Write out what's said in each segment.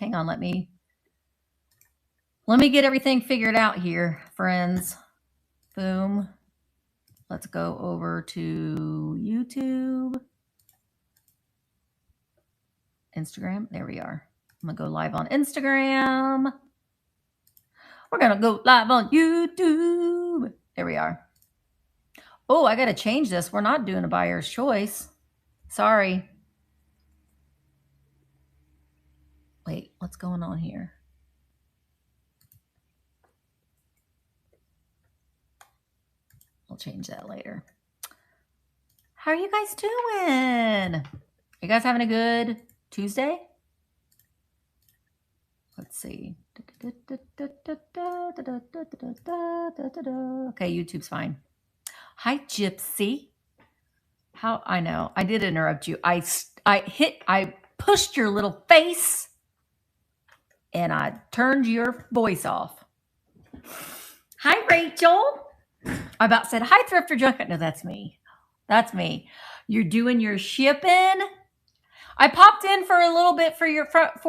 Hang on, let me get everything figured out here, friends. Boom. Let's go over to YouTube. Instagram. There we are. I'm going to go live on Instagram. We're going to go live on YouTube. There we are. Oh, I got to change this. We're not doing a buyer's choice. Sorry. Wait, what's going on here? I'll change that later. How are you guys doing? You guys having a good Tuesday? Let's see. Okay, YouTube's fine. Hi, Gypsy. How I know I did interrupt you. I pushed your little face and I turned your voice off. Hi, Rachel. I about said hi, Thrifter Junket. No, that's me. That's me. You're doing your shipping. I popped in for a little bit for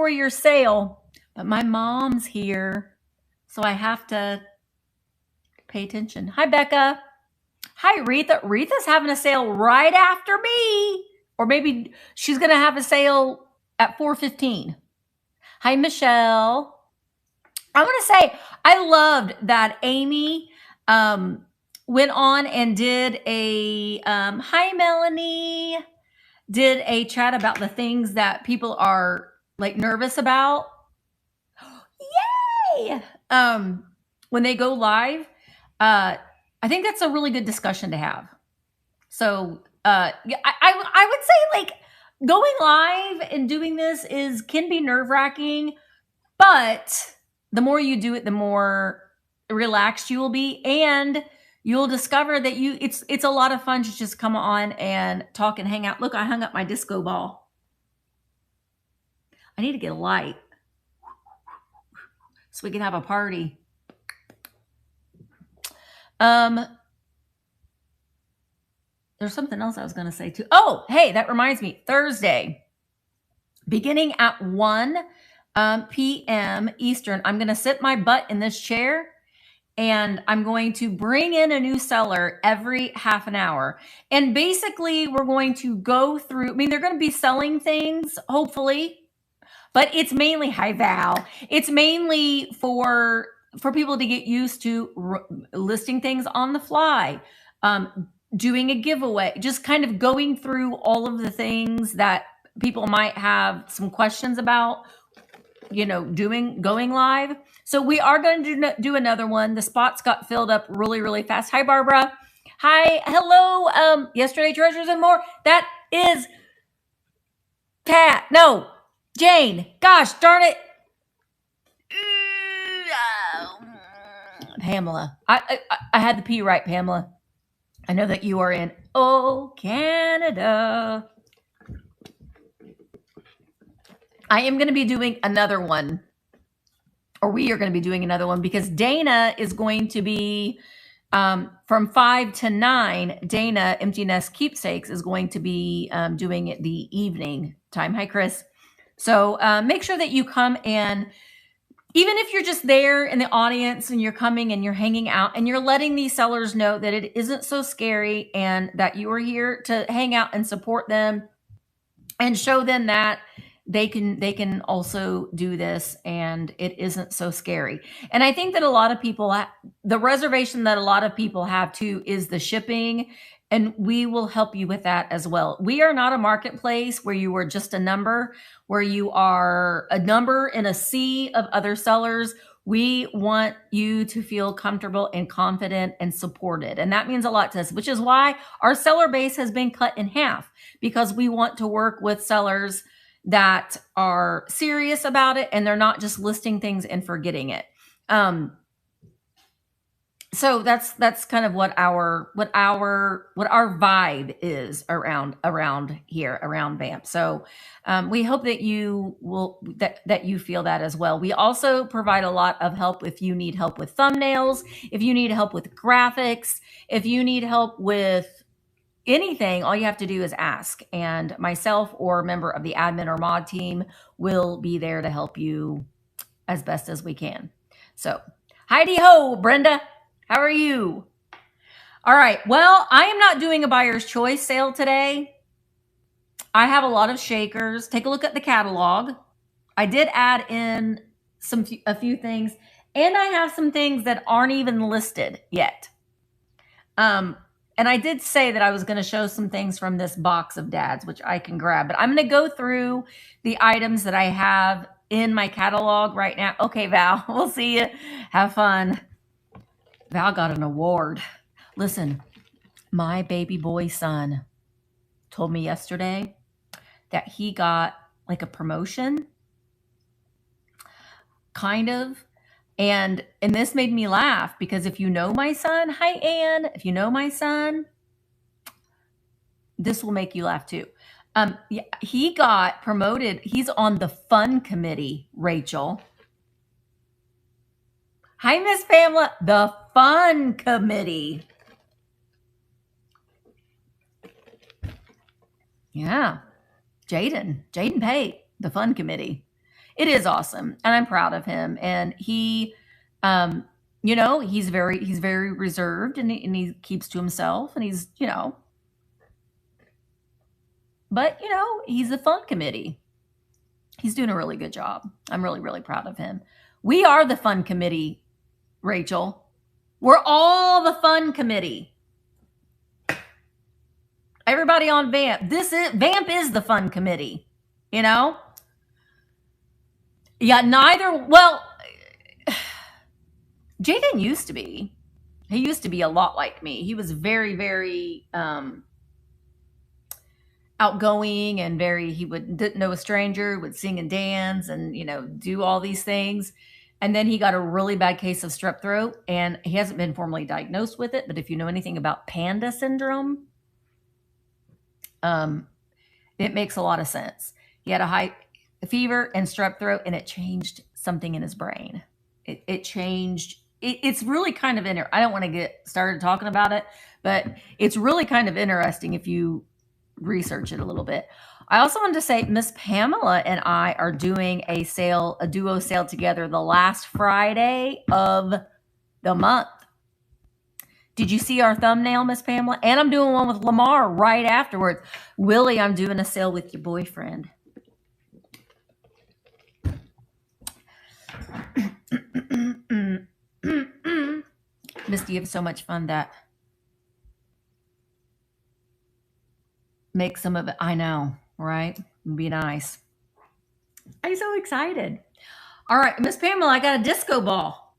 your sale, but my mom's here, so I have to pay attention. Hi, Becca. Hi, Retha. Retha's having a sale right after me, or maybe she's going to have a sale at 4:15. Hi, Michelle. I want to say I loved that Amy went on and did a hi, Melanie. Did a chat about the things that people are like nervous about. Yay! When they go live, I think that's a really good discussion to have. So I would say like going live and doing this can be nerve-wracking, but the more you do it, the more relaxed you will be, and you'll discover that it's a lot of fun to just come on and talk and hang out. Look, I hung up my disco ball. I need to get a light so we can have a party. There's something else I was going to say too. Oh, hey, that reminds me. Thursday, beginning at 1 p.m. Eastern, I'm going to sit my butt in this chair and I'm going to bring in a new seller every half an hour. And basically, we're going to go through, I mean, they're going to be selling things, hopefully, but it's mainly, hi, Val. It's mainly for people to get used to listing things on the fly, doing a giveaway, just kind of going through all of the things that people might have some questions about, you know, going live. So we are going to do another one. The spots got filled up really, really fast. Hi, Barbara. Hi. Hello. Yesterday Treasures and More. That is Pat. No, Jane. Gosh, darn it. Pamela. I had the P right, Pamela. I know that you are in Canada. I am going to be doing another one, or we are going to be doing another one, because Dana is going to be from 5 to 9. Dana, Empty Nest Keepsakes, is going to be doing it the evening time. Hi, Chris. So make sure that you come, and even if you're just there in the audience and you're coming and you're hanging out and you're letting these sellers know that it isn't so scary and that you are here to hang out and support them and show them that they can also do this and it isn't so scary. And I think that a lot of people, the reservation that a lot of people have too is the shipping, and we will help you with that as well. We are not a marketplace where you are just a number, where you are a number in a sea of other sellers. We want you to feel comfortable and confident and supported. And that means a lot to us, which is why our seller base has been cut in half, because we want to work with sellers that are serious about it and they're not just listing things and forgetting it. So that's kind of what our vibe is around here, around VAMP. So we hope that you that you feel that as well. We also provide a lot of help if you need help with thumbnails, if you need help with graphics, if you need help with anything, all you have to do is ask. And myself or a member of the admin or mod team will be there to help you as best as we can. So, Heidi ho, Brenda. How are you? All right. Well, I am not doing a buyer's choice sale today. I have a lot of shakers. Take a look at the catalog. I did add in a few things, and I have some things that aren't even listed yet. And I did say that I was going to show some things from this box of dads, which I can grab. But I'm going to go through the items that I have in my catalog right now. Okay, Val, we'll see you. Have fun. Val got an award. Listen, my baby boy son told me yesterday that he got like a promotion, kind of. And this made me laugh because if you know my son, hi Ann, if you know my son, this will make you laugh too. Yeah, he got promoted. He's on the fun committee, Rachel. Hi, Miss Pamela, the fun committee. Yeah, Jaden Pate, the fun committee. It is awesome, and I'm proud of him. And he, you know, he's very reserved, and he keeps to himself, and he's, you know, but you know, he's the fun committee. He's doing a really good job. I'm really proud of him. We are the fun committee, Rachel. We're all the fun committee. Everybody on VAMP. VAMP is the fun committee, you know? Yeah, well, Jaden used to be. He used to be a lot like me. He was very outgoing and he didn't know a stranger, would sing and dance and, you know, do all these things. And then he got a really bad case of strep throat, and he hasn't been formally diagnosed with it. But if you know anything about panda syndrome, it makes a lot of sense. He had a high fever and strep throat, and it changed something in his brain. It changed. It's really kind of I don't want to get started talking about it, but it's really kind of interesting if you research it a little bit. I also wanted to say Miss Pamela and I are doing a duo sale together the last Friday of the month. Did you see our thumbnail, Miss Pamela? And I'm doing one with Lamar right afterwards. Willie, I'm doing a sale with your boyfriend. Misty, you have so much fun that make some of it. I know, right? It'd be nice. I'm so excited. All right, Miss Pamela, I got a disco ball.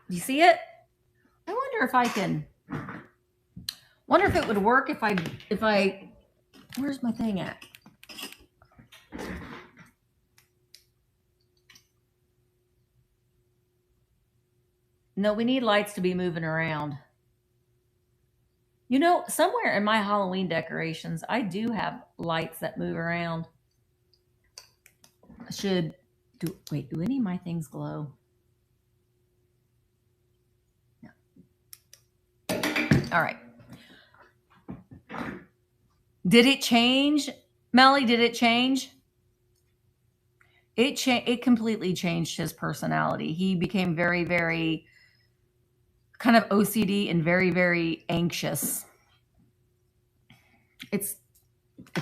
You see it? I wonder if I can. Wonder if it would work if I. Where's my thing at? No, we need lights to be moving around. You know, somewhere in my Halloween decorations, I do have lights that move around. Do any of my things glow? No. All right. Did it change, Melly? Did it change? It completely changed his personality. He became very kind of OCD and very anxious. It's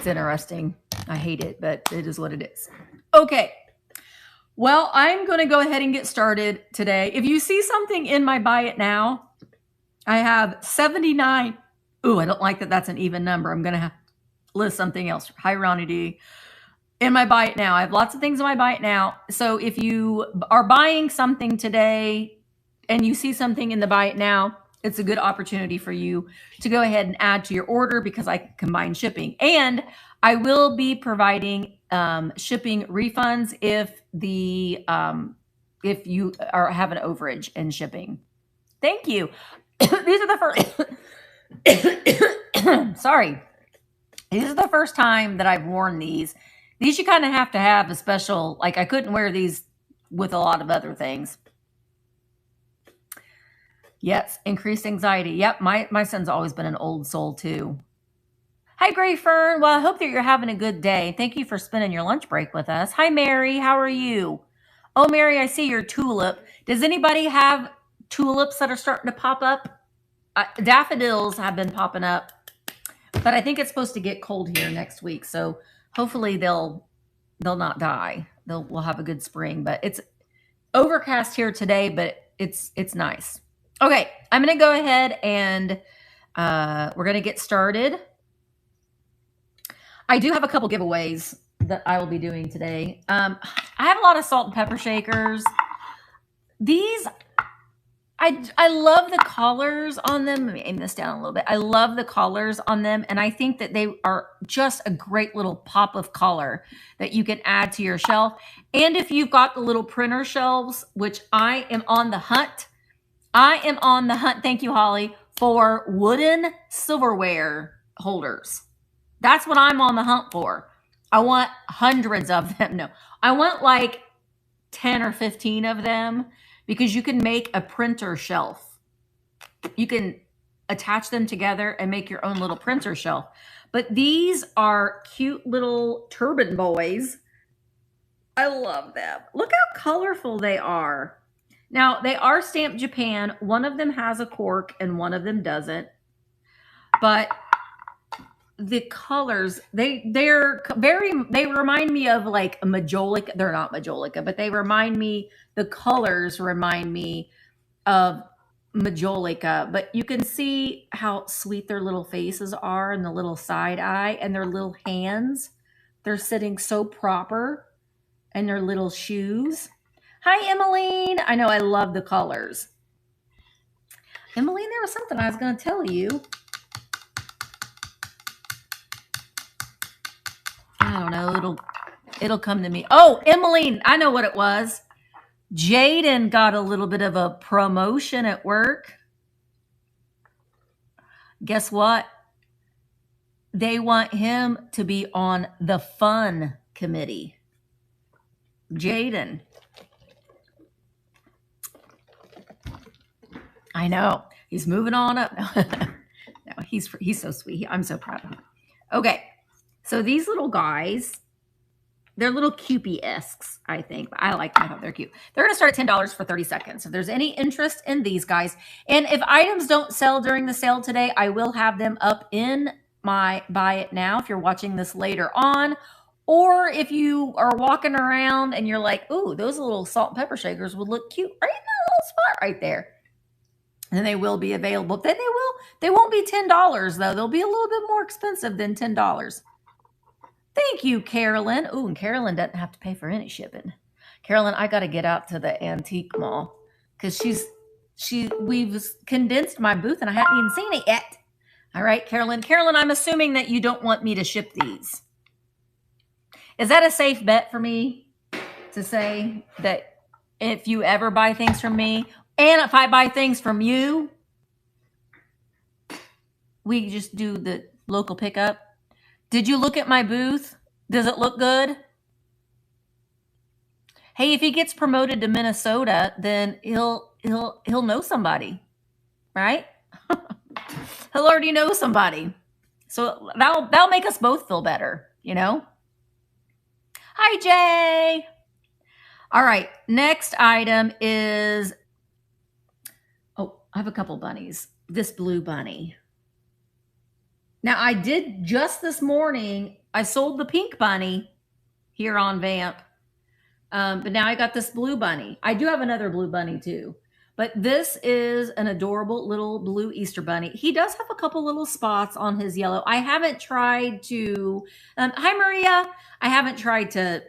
interesting. I hate it, but it is what it is. Okay. Well, I'm going to go ahead and get started today. If you see something in my buy it now, I have 79. Ooh, I don't like that that's an even number. I'm going to list something else. Hi, Ronnie D. In my buy it now. I have lots of things in my buy it now. So if you are buying something today and you see something in the buy it now, it's a good opportunity for you to go ahead and add to your order because I can combine shipping. And I will be providing shipping refunds if you have an overage in shipping. Thank you. These are the first. Sorry. These are the first time that I've worn these. These you kind of have to have a special, like I couldn't wear these with a lot of other things. Yes, increased anxiety. Yep, my son's always been an old soul too. Hi, Gray Fern. Well, I hope that you're having a good day. Thank you for spending your lunch break with us. Hi, Mary. How are you? Oh, Mary, I see your tulip. Does anybody have tulips that are starting to pop up? Daffodils have been popping up, but I think it's supposed to get cold here next week, so hopefully they'll not die. We'll have a good spring, but it's overcast here today, but it's nice. Okay, I'm going to go ahead and we're going to get started. I do have a couple giveaways that I will be doing today. I have a lot of salt and pepper shakers. These, I love the colors on them. Let me aim this down a little bit. I love the colors on them, and I think that they are just a great little pop of color that you can add to your shelf. And if you've got the little printer shelves, which I am on the hunt. Thank you, Holly, for wooden silverware holders. That's what I'm on the hunt for. I want hundreds of them. No, I want like 10 or 15 of them because you can make a printer shelf. You can attach them together and make your own little printer shelf. But these are cute little turban boys. I love them. Look how colorful they are. Now, they are stamped Japan. One of them has a cork and one of them doesn't. But the colors, they remind me of like a majolica. They're not majolica, but the colors remind me of majolica. But you can see how sweet their little faces are and the little side eye and their little hands. They're sitting so proper, and their little shoes. Hi, Emmeline. I know I love the colors. Emmeline, there was something I was going to tell you. I don't know. It'll come to me. Oh, Emmeline, I know what it was. Jaden got a little bit of a promotion at work. Guess what? They want him to be on the fun committee. Jaden. I know. He's moving on up. No, he's so sweet. I'm so proud of him. Okay. So these little guys, they're little Cupie-esques, I think. I like them. I thought they're cute. They're going to start at $10 for 30 seconds. If there's any interest in these guys, and if items don't sell during the sale today, I will have them up in my Buy It Now if you're watching this later on. Or if you are walking around and you're like, ooh, those little salt and pepper shakers would look cute right in that little spot right there. And they will be available. Then they won't be $10 though. They'll be a little bit more expensive than $10. Thank you, Carolyn. Ooh, and Carolyn doesn't have to pay for any shipping. Carolyn, I got to get out to the antique mall because we've condensed my booth and I haven't even seen it yet. All right, Carolyn. Carolyn, I'm assuming that you don't want me to ship these. Is that a safe bet for me to say that if you ever buy things from me, and if I buy things from you, we just do the local pickup? Did you look at my booth? Does it look good? Hey, if he gets promoted to Minnesota, then he'll know somebody, right? He'll already know somebody. So that'll make us both feel better, you know? Hi, Jay. All right, next item is, oh, I have a couple bunnies. This blue bunny. Now, I did just this morning, I sold the pink bunny here on VAMP. But now I got this blue bunny. I do have another blue bunny too. But this is an adorable little blue Easter bunny. He does have a couple little spots on his yellow. I haven't tried to, hi Maria. I haven't tried to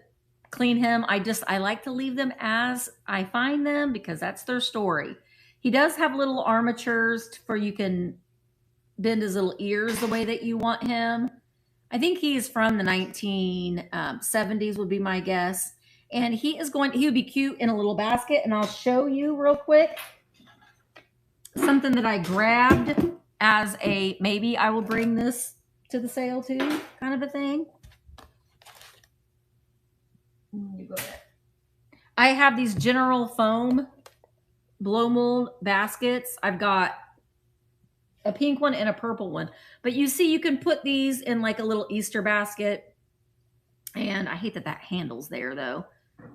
clean him. I like to leave them as I find them because that's their story. He does have little armatures for you can bend his little ears the way that you want him. I think he's from the 1970s would be my guess. And he would be cute in a little basket. And I'll show you real quick something that I grabbed as a, maybe I will bring this to the sale too, kind of a thing. I have these General Foam blow mold baskets. I've got a pink one and a purple one. But you see, you can put these in like a little Easter basket. And I hate that that handle's there though,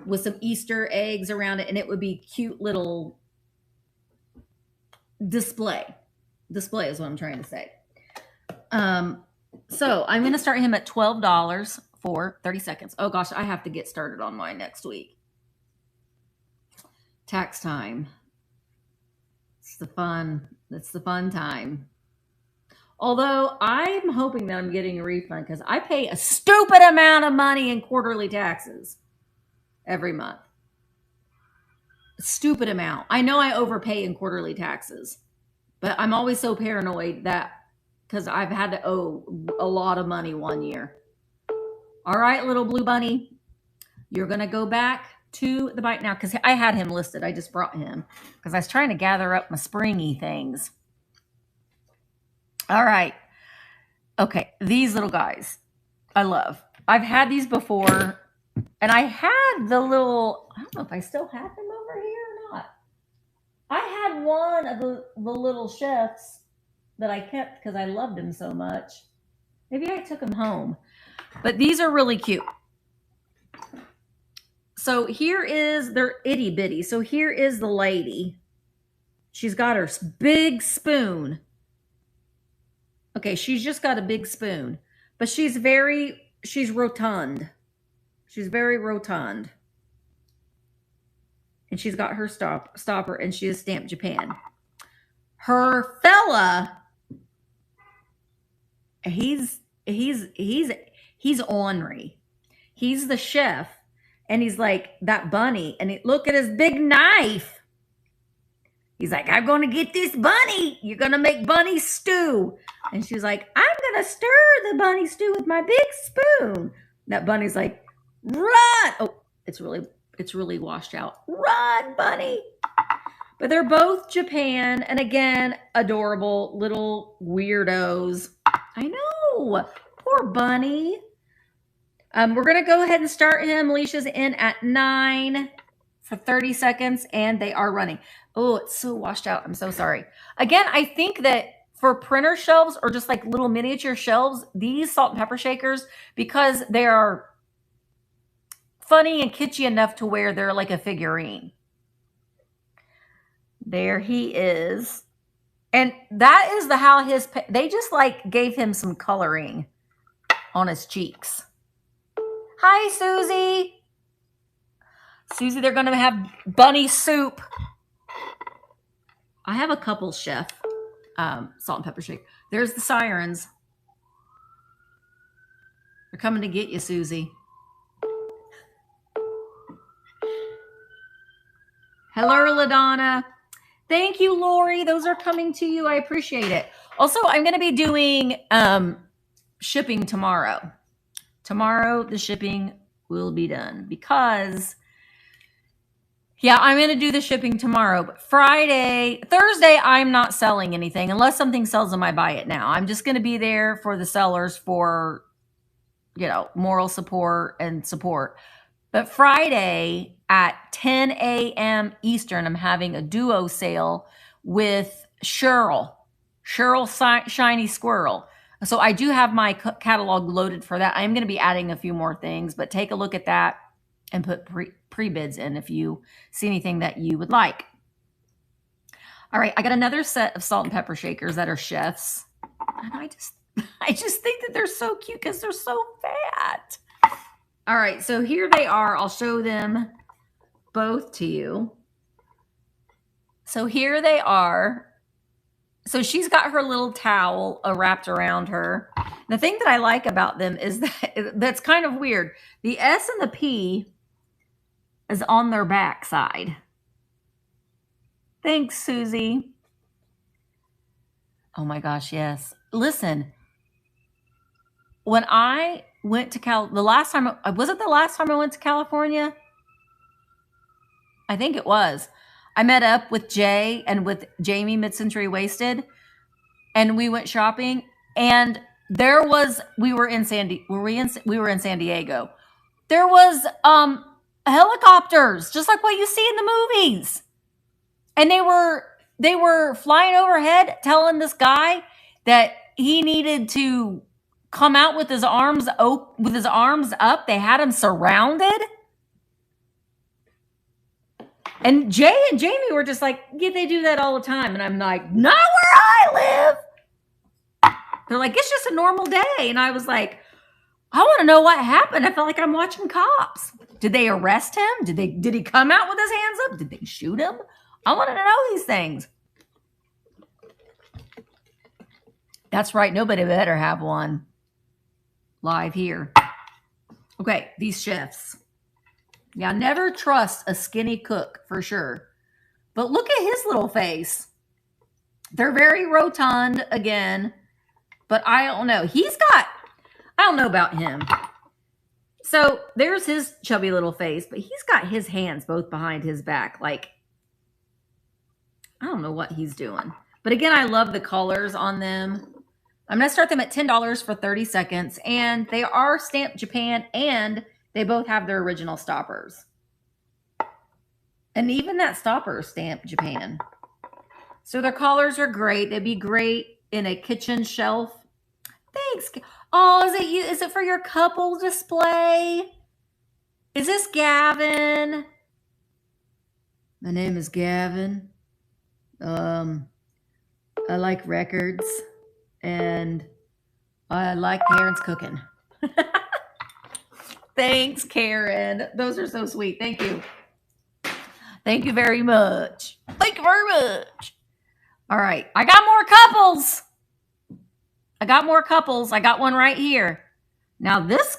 with some Easter eggs around it. And it would be cute little display. Display is what I'm trying to say. So I'm going to start him at $12 for 30 seconds. Oh gosh, I have to get started on mine next week. Tax time. It's the fun time. Although I'm hoping that I'm getting a refund because I pay a stupid amount of money in quarterly taxes every month. A stupid amount. I know I overpay in quarterly taxes, but I'm always so paranoid that because I've had to owe a lot of money one year. All right, little blue bunny, you're going to go back to the bike now because I had him listed. I just brought him because I was trying to gather up my springy things. All right. Okay, these little guys I love. I've had these before, and I had the little, I don't know if I still have them over here or not. I had one of the little chefs that I kept because I loved him so much. Maybe I took him home. But these are really cute. So here is, they're itty bitty. So here is the lady. She's got her big spoon. Okay, she's just got a big spoon. But she's rotund. She's very rotund. And she's got her stopper, and she is stamped Japan. Her fella, he's ornery. He's the chef, and he's like that bunny, and look at his big knife. He's like, I'm going to get this bunny. You're going to make bunny stew. And she's like, I'm going to stir the bunny stew with my big spoon. That bunny's like, run. Oh, it's really washed out. Run, bunny. But they're both Japan. And again, adorable little weirdos. I know. Poor bunny. We're going to go ahead and start him. Alicia's in at 9 for 30 seconds, and they are running. Oh, it's so washed out. I'm so sorry. Again, I think that for printer shelves or just like little miniature shelves, these salt and pepper shakers, because they are funny and kitschy enough to where they're like a figurine. There he is. And that is how they just like gave him some coloring on his cheeks. Hi, Susie. Susie, they're going to have bunny soup. I have a couple chef salt and pepper shake. There's the sirens. They're coming to get you, Susie. Hello, LaDonna. Thank you, Lori. Those are coming to you. I appreciate it. Also, I'm going to be doing shipping tomorrow. Tomorrow, the shipping will be done because... yeah, I'm going to do the shipping tomorrow. But Thursday, I'm not selling anything. Unless something sells, I might buy it now. I'm just going to be there for the sellers for, moral support and support. But Friday at 10 a.m. Eastern, I'm having a duo sale with Shirl Shiny Squirrel. So I do have my catalog loaded for that. I'm going to be adding a few more things, but take a look at that and put pre-bids in if you see anything that you would like. All right, I got another set of salt and pepper shakers that are chefs. And I just think that they're so cute because they're so fat. All right, so here they are. I'll show them both to you. So here they are. So she's got her little towel wrapped around her. The thing that I like about them is that's kind of weird. The S and the P is on their back side. Thanks, Susie. Oh my gosh, yes. Listen, when I went to the last time I went to California? I think it was. I met up with Jay and with Jamie Mid-Century Wasted, and we went shopping. And we were in San Diego. There was helicopters, just like what you see in the movies. And they were flying overhead telling this guy that he needed to come out with his arms up. They had him surrounded. And Jay and Jamie were just like, yeah, they do that all the time. And I'm like, not where I live. They're like, it's just a normal day. And I was like, I want to know what happened. I felt like I'm watching Cops. Did they arrest him? Did he come out with his hands up? Did they shoot him? I wanted to know these things. That's right. Nobody better have one live here. Okay, these chefs. Now, never trust a skinny cook for sure. But look at his little face. They're very rotund again. But I don't know. I don't know about him. So there's his chubby little face, but he's got his hands both behind his back. Like, I don't know what he's doing. But again, I love the colors on them. I'm going to start them at $10 for 30 seconds. And they are stamped Japan, and they both have their original stoppers. And even that stopper is stamped Japan. So their colors are great. They'd be great in a kitchen shelf. Thanks. Oh, is it for your couple display? Is this Gavin? My name is Gavin. I like records, and I like Karen's cooking. Thanks, Karen. Those are so sweet. Thank you. Thank you very much. Thank you very much. All right. I got more couples. I got one right here. Now these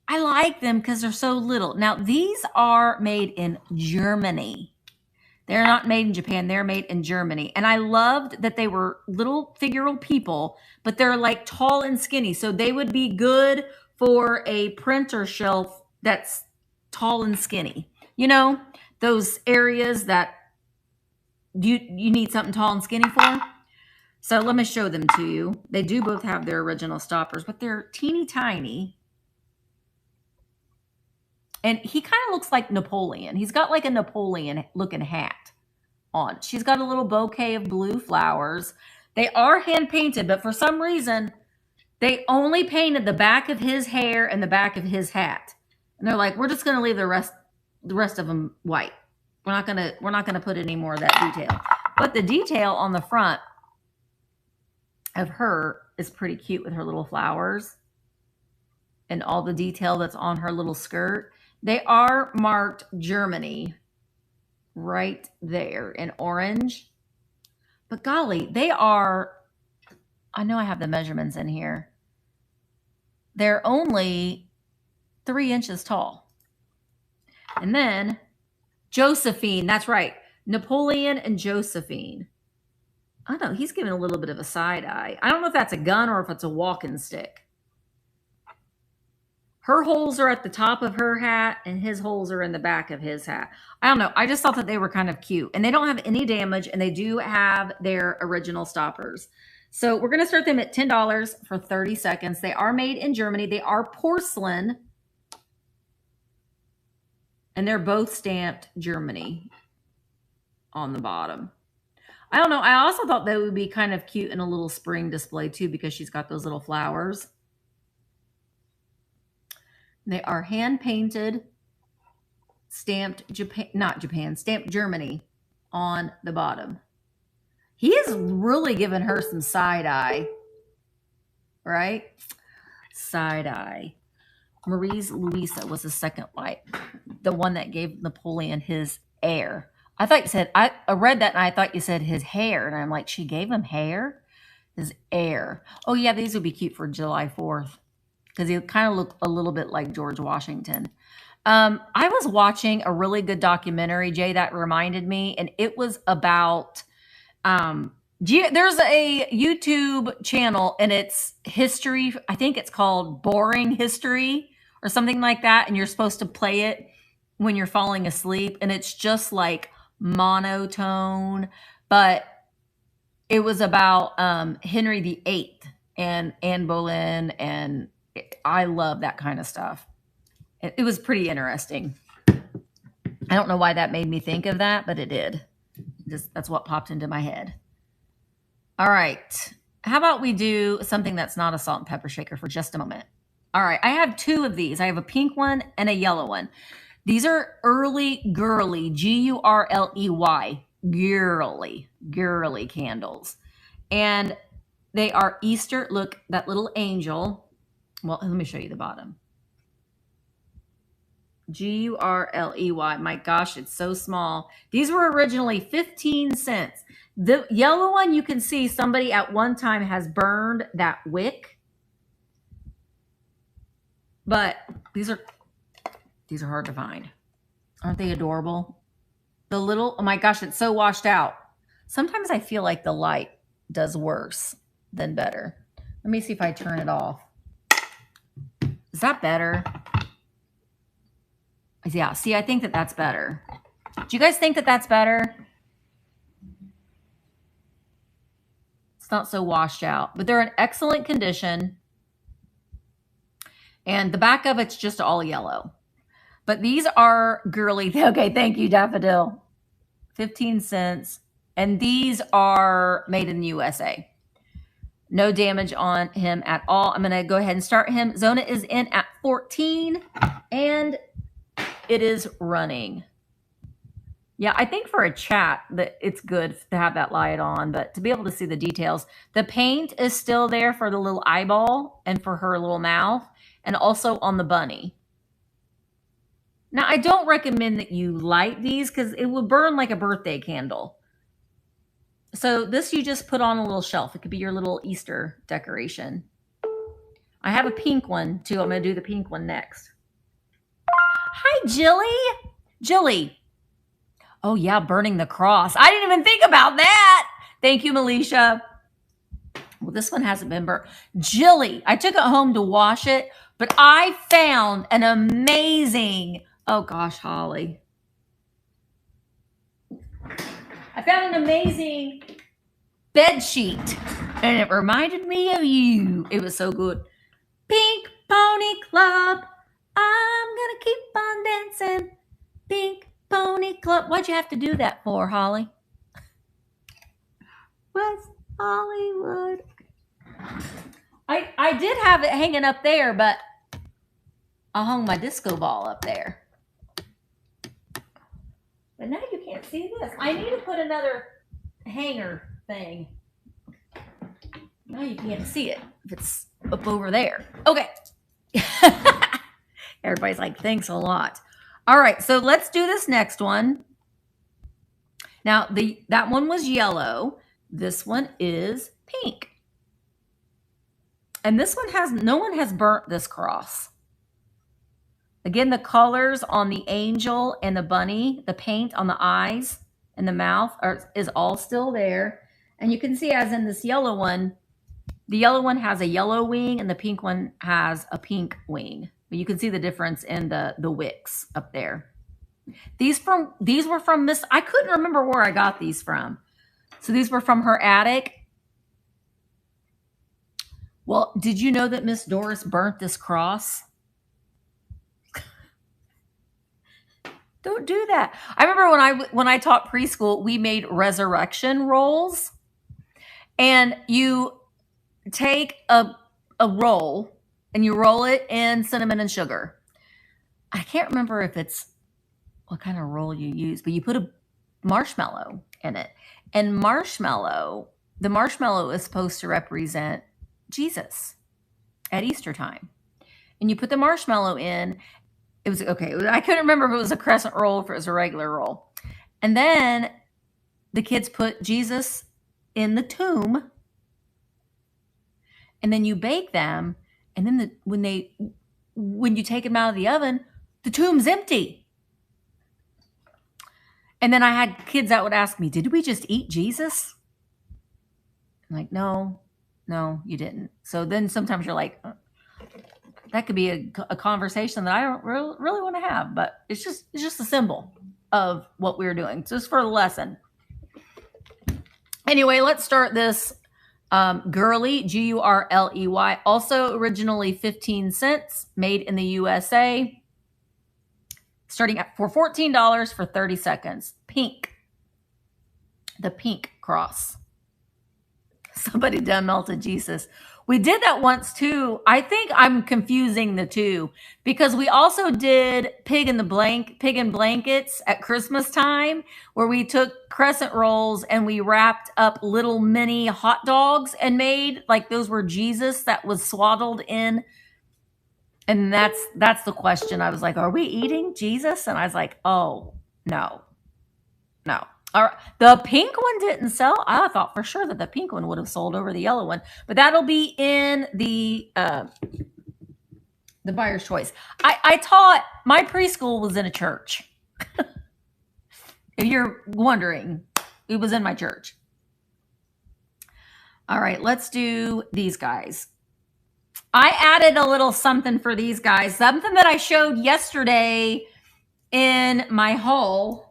I like them because they're so little. Now these are made in Germany. They're not made in Japan. They're made in Germany. And I loved that they were little figural people, but they're like tall and skinny. So they would be good for a printer shelf that's tall and skinny. You know, those areas that you need something tall and skinny for. So let me show them to you. They do both have their original stoppers, but they're teeny tiny. And he kind of looks like Napoleon. He's got like a Napoleon looking hat on. She's got a little bouquet of blue flowers. They are hand painted, but for some reason, they only painted the back of his hair and the back of his hat. And they're like, we're just going to leave the rest of them white. We're not gonna put any more of that detail. But the detail on the front of her is pretty cute with her little flowers and all the detail that's on her little skirt. They are marked Germany right there in orange. But golly, they are, I know I have the measurements in here. They're only 3 inches tall. And then Josephine, that's right. Napoleon and Josephine. I don't know, he's giving a little bit of a side eye. I don't know if that's a gun or if it's a walking stick. Her holes are at the top of her hat, and his holes are in the back of his hat. I don't know. I just thought that they were kind of cute. And they don't have any damage, and they do have their original stoppers. So we're going to start them at $10 for 30 seconds. They are made in Germany. They are porcelain. And they're both stamped Germany on the bottom. I don't know. I also thought they would be kind of cute in a little spring display too, because she's got those little flowers. They are hand painted, stamped stamped Germany on the bottom. He is really giving her some side eye, right? Side eye. Marie's Louisa was the second wife, the one that gave Napoleon his heir. I thought you said, I read that and I thought you said his hair. And I'm like, she gave him hair? His heir. Oh yeah, these would be cute for July 4th. Because he kind of looked a little bit like George Washington. I was watching a really good documentary, Jay, that reminded me. And it was about, there's a YouTube channel and it's history. I think it's called Boring History or something like that. And you're supposed to play it when you're falling asleep. And it's just like monotone. But it was about Henry VIII and Anne Boleyn, and I love that kind of stuff. It was pretty interesting. I don't know why that made me think of that, but it did. That's what popped into my head. All right. How about we do something that's not a salt and pepper shaker for just a moment? All right. I have two of these. I have a pink one and a yellow one. These are early Gurley, Gurley, Gurley candles. And they are Easter. Look, that little angel. Well, let me show you the bottom. Gurley. My gosh, it's so small. These were originally 15 cents. The yellow one, you can see somebody at one time has burned that wick. But these are hard to find. Aren't they adorable? The little, oh my gosh, it's so washed out. Sometimes I feel like the light does worse than better. Let me see if I turn it off. Is that better? Yeah, see, I think that that's better. Do you guys think that that's better? It's not so washed out, but they're in excellent condition. And the back of it's just all yellow. But these are Gurley. Okay, thank you, Daffodil. 15 cents. And these are made in the USA. No damage on him at all. I'm going to go ahead and start him. Zona is in at 14. And it is running. Yeah, I think for a chat that it's good to have that light on, but to be able to see the details. The paint is still there for the little eyeball and for her little mouth, and also on the bunny. Now, I don't recommend that you light these because it will burn like a birthday candle. So this you just put on a little shelf. It could be your little Easter decoration. I have a pink one too. I'm going to do the pink one next. Hi, Jilly. Jilly. Oh, yeah, burning the cross. I didn't even think about that. Thank you, Melisha. Well, this one hasn't been burnt. Jilly. I took it home to wash it, but I found an amazing, oh gosh, Holly. I found an amazing bed sheet, and it reminded me of you. It was so good. Pink Pony Club. I'm gonna keep on dancing. Pink Pony Club. Why'd you have to do that for, Holly? West Hollywood. I did have it hanging up there, but I hung my disco ball up there. But now you can't see this. I need to put another hanger thing. Now you can't see it if it's up over there. Okay. Everybody's like, thanks a lot. All right, so let's do this next one. Now, that one was yellow. This one is pink. And this one no one has burnt this cross. Again, the colors on the angel and the bunny, the paint on the eyes and the mouth is all still there. And you can see, as in this yellow one, the yellow one has a yellow wing and the pink one has a pink wing. But you can see the difference in the wicks up there. These were from Miss, I couldn't remember where I got these from. So these were from her attic. Well, did you know that Miss Doris burnt this cross? Don't do that. I remember when I taught preschool, we made resurrection rolls. And you take a roll and you roll it in cinnamon and sugar. I can't remember if it's what kind of roll you use, but you put a marshmallow in it. And the marshmallow is supposed to represent Jesus at Easter time. And you put the marshmallow in. It was okay. I couldn't remember if it was a crescent roll or if it was a regular roll. And then the kids put Jesus in the tomb. And then you bake them. And then when you take them out of the oven, the tomb's empty. And then I had kids that would ask me, did we just eat Jesus? I'm like, no, you didn't. So then sometimes you're like, that could be a conversation that I don't really want to have, but it's just a symbol of what we're doing. Just for the lesson. Anyway, let's start this Gurley, Gurley, also originally 15 cents, made in the USA. starting at for $14 for 30 seconds. Pink. The pink cross. Somebody done melted Jesus. We did that once too. I think I'm confusing the two because we also did pig in blankets at Christmas time, where we took crescent rolls and we wrapped up little mini hot dogs and made like those were Jesus that was swaddled in. And that's the question. I was like, are we eating Jesus? And I was like, oh, no. All right. The pink one didn't sell. I thought for sure that the pink one would have sold over the yellow one, but that'll be in the buyer's choice. I taught, my preschool was in a church. If you're wondering, it was in my church. All right, let's do these guys. I added a little something for these guys, something that I showed yesterday in my haul.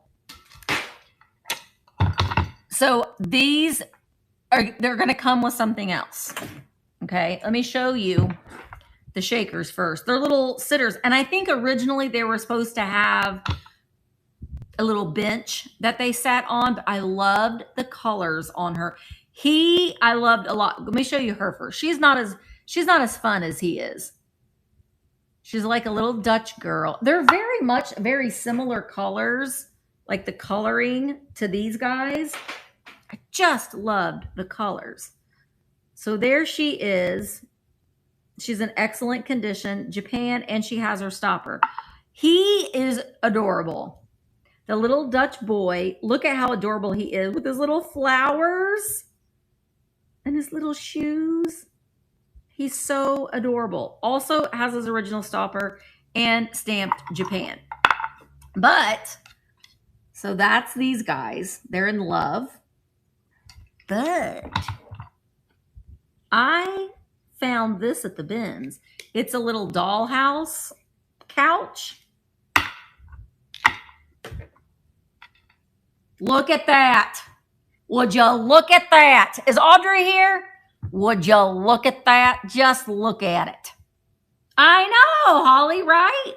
So these they're going to come with something else. Okay, let me show you the shakers first. They're little sitters. And I think originally they were supposed to have a little bench that they sat on, but I loved the colors on her. I loved a lot. Let me show you her first. She's not as fun as he is. She's like a little Dutch girl. They're very similar colors, like the coloring to these guys. I just loved the colors. So there she is. She's in excellent condition, Japan, and she has her stopper. He is adorable. The little Dutch boy, look at how adorable he is with his little flowers and his little shoes. He's so adorable. Also has his original stopper and stamped Japan. But, so that's these guys. They're in love. But I found this at the bins. It's a little dollhouse couch. Look at that. Would you look at that? Is Audrey here? Would you look at that? Just look at it. I know, Holly, right?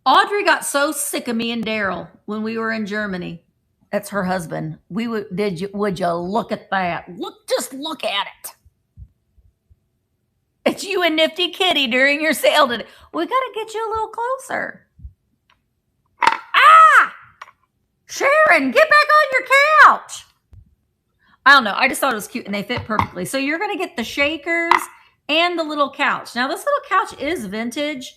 Audrey got so sick of me and Daryl when we were in Germany. That's her husband. Would you look at that? Just look at it. It's you and Nifty Kitty during your sale today. We got to get you a little closer. Ah! Sharon, get back on your couch. I don't know. I just thought it was cute and they fit perfectly. So you're going to get the shakers and the little couch. Now this little couch is vintage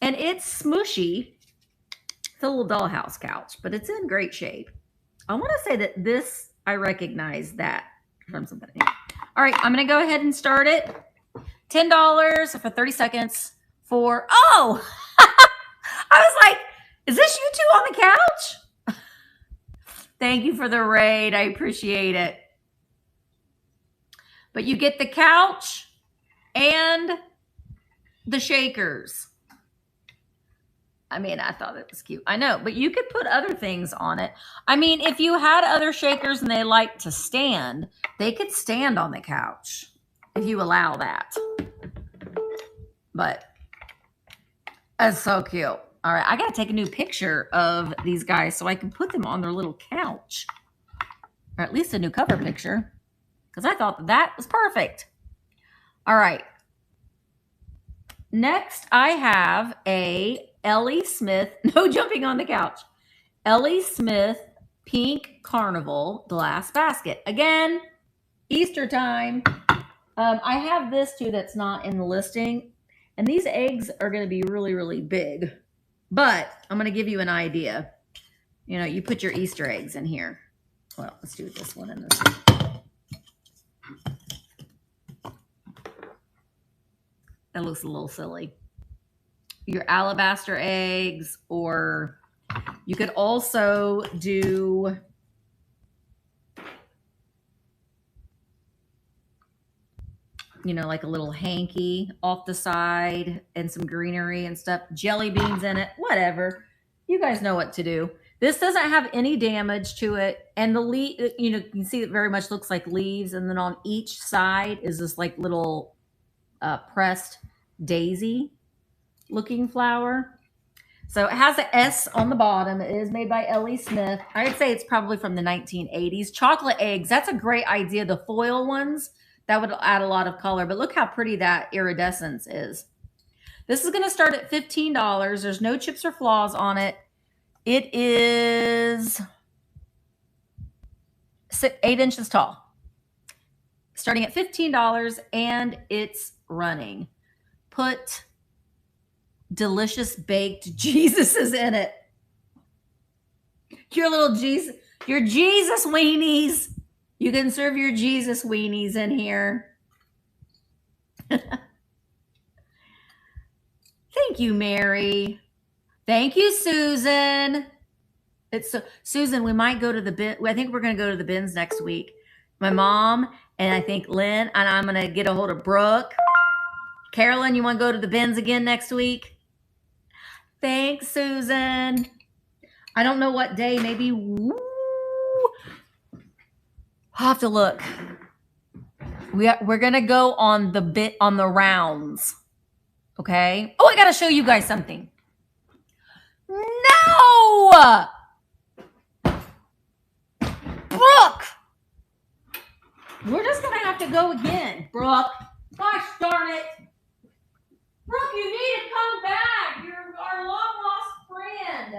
and it's smushy. It's a little dollhouse couch, but it's in great shape. I want to say that this, I recognize that from somebody. All right, I'm going to go ahead and start it. $10 for 30 seconds for, oh, I was like, is this you two on the couch? Thank you for the raid. I appreciate it. But you get the couch and the shakers. I mean, I thought it was cute. I know, but you could put other things on it. I mean, if you had other shakers and they like to stand, they could stand on the couch if you allow that. But that's so cute. All right, I got to take a new picture of these guys so I can put them on their little couch. Or at least a new cover picture, because I thought that was perfect. All right. Next, I have a Ellie Smith, no jumping on the couch, Ellie Smith pink Carnival glass basket. Again, Easter time. I have this too that's not in the listing. And these eggs are going to be really, really big. But I'm going to give you an idea. You know, you put your Easter eggs in here. Well, let's do this one and this one. That looks a little silly. Your alabaster eggs, or you could also do like a little hanky off the side and some greenery and stuff, jelly beans in it, whatever. You guys know what to do. This doesn't have any damage to it. And the leaf, you can see it very much looks like leaves. And then on each side is this like little pressed daisy looking flower. So it has an S on the bottom. It is made by Ellie Smith. I would say it's probably from the 1980s. Chocolate eggs. That's a great idea. The foil ones, that would add a lot of color. But look how pretty that iridescence is. This is going to start at $15. There's no chips or flaws on it. It is 8 inches tall. Starting at $15, and it's running. Put delicious baked Jesuses in it. Your little Jesus, your Jesus weenies. You can serve your Jesus weenies in here. Thank you, Mary. Thank you, Susan. Susan, we might go to the bin. I think we're going to go to the bins next week. My mom and I think Lynn, and I'm going to get a hold of Brooke. Carolyn, you want to go to the bins again next week? Thanks, Susan. I don't know what day. Maybe I'll have to look. We're going to go on the rounds. Okay. Oh, I got to show you guys something. No! Brooke! We're just going to have to go again. Brooke. Gosh darn it. Brooke, you need to come back. You're our long-lost friend.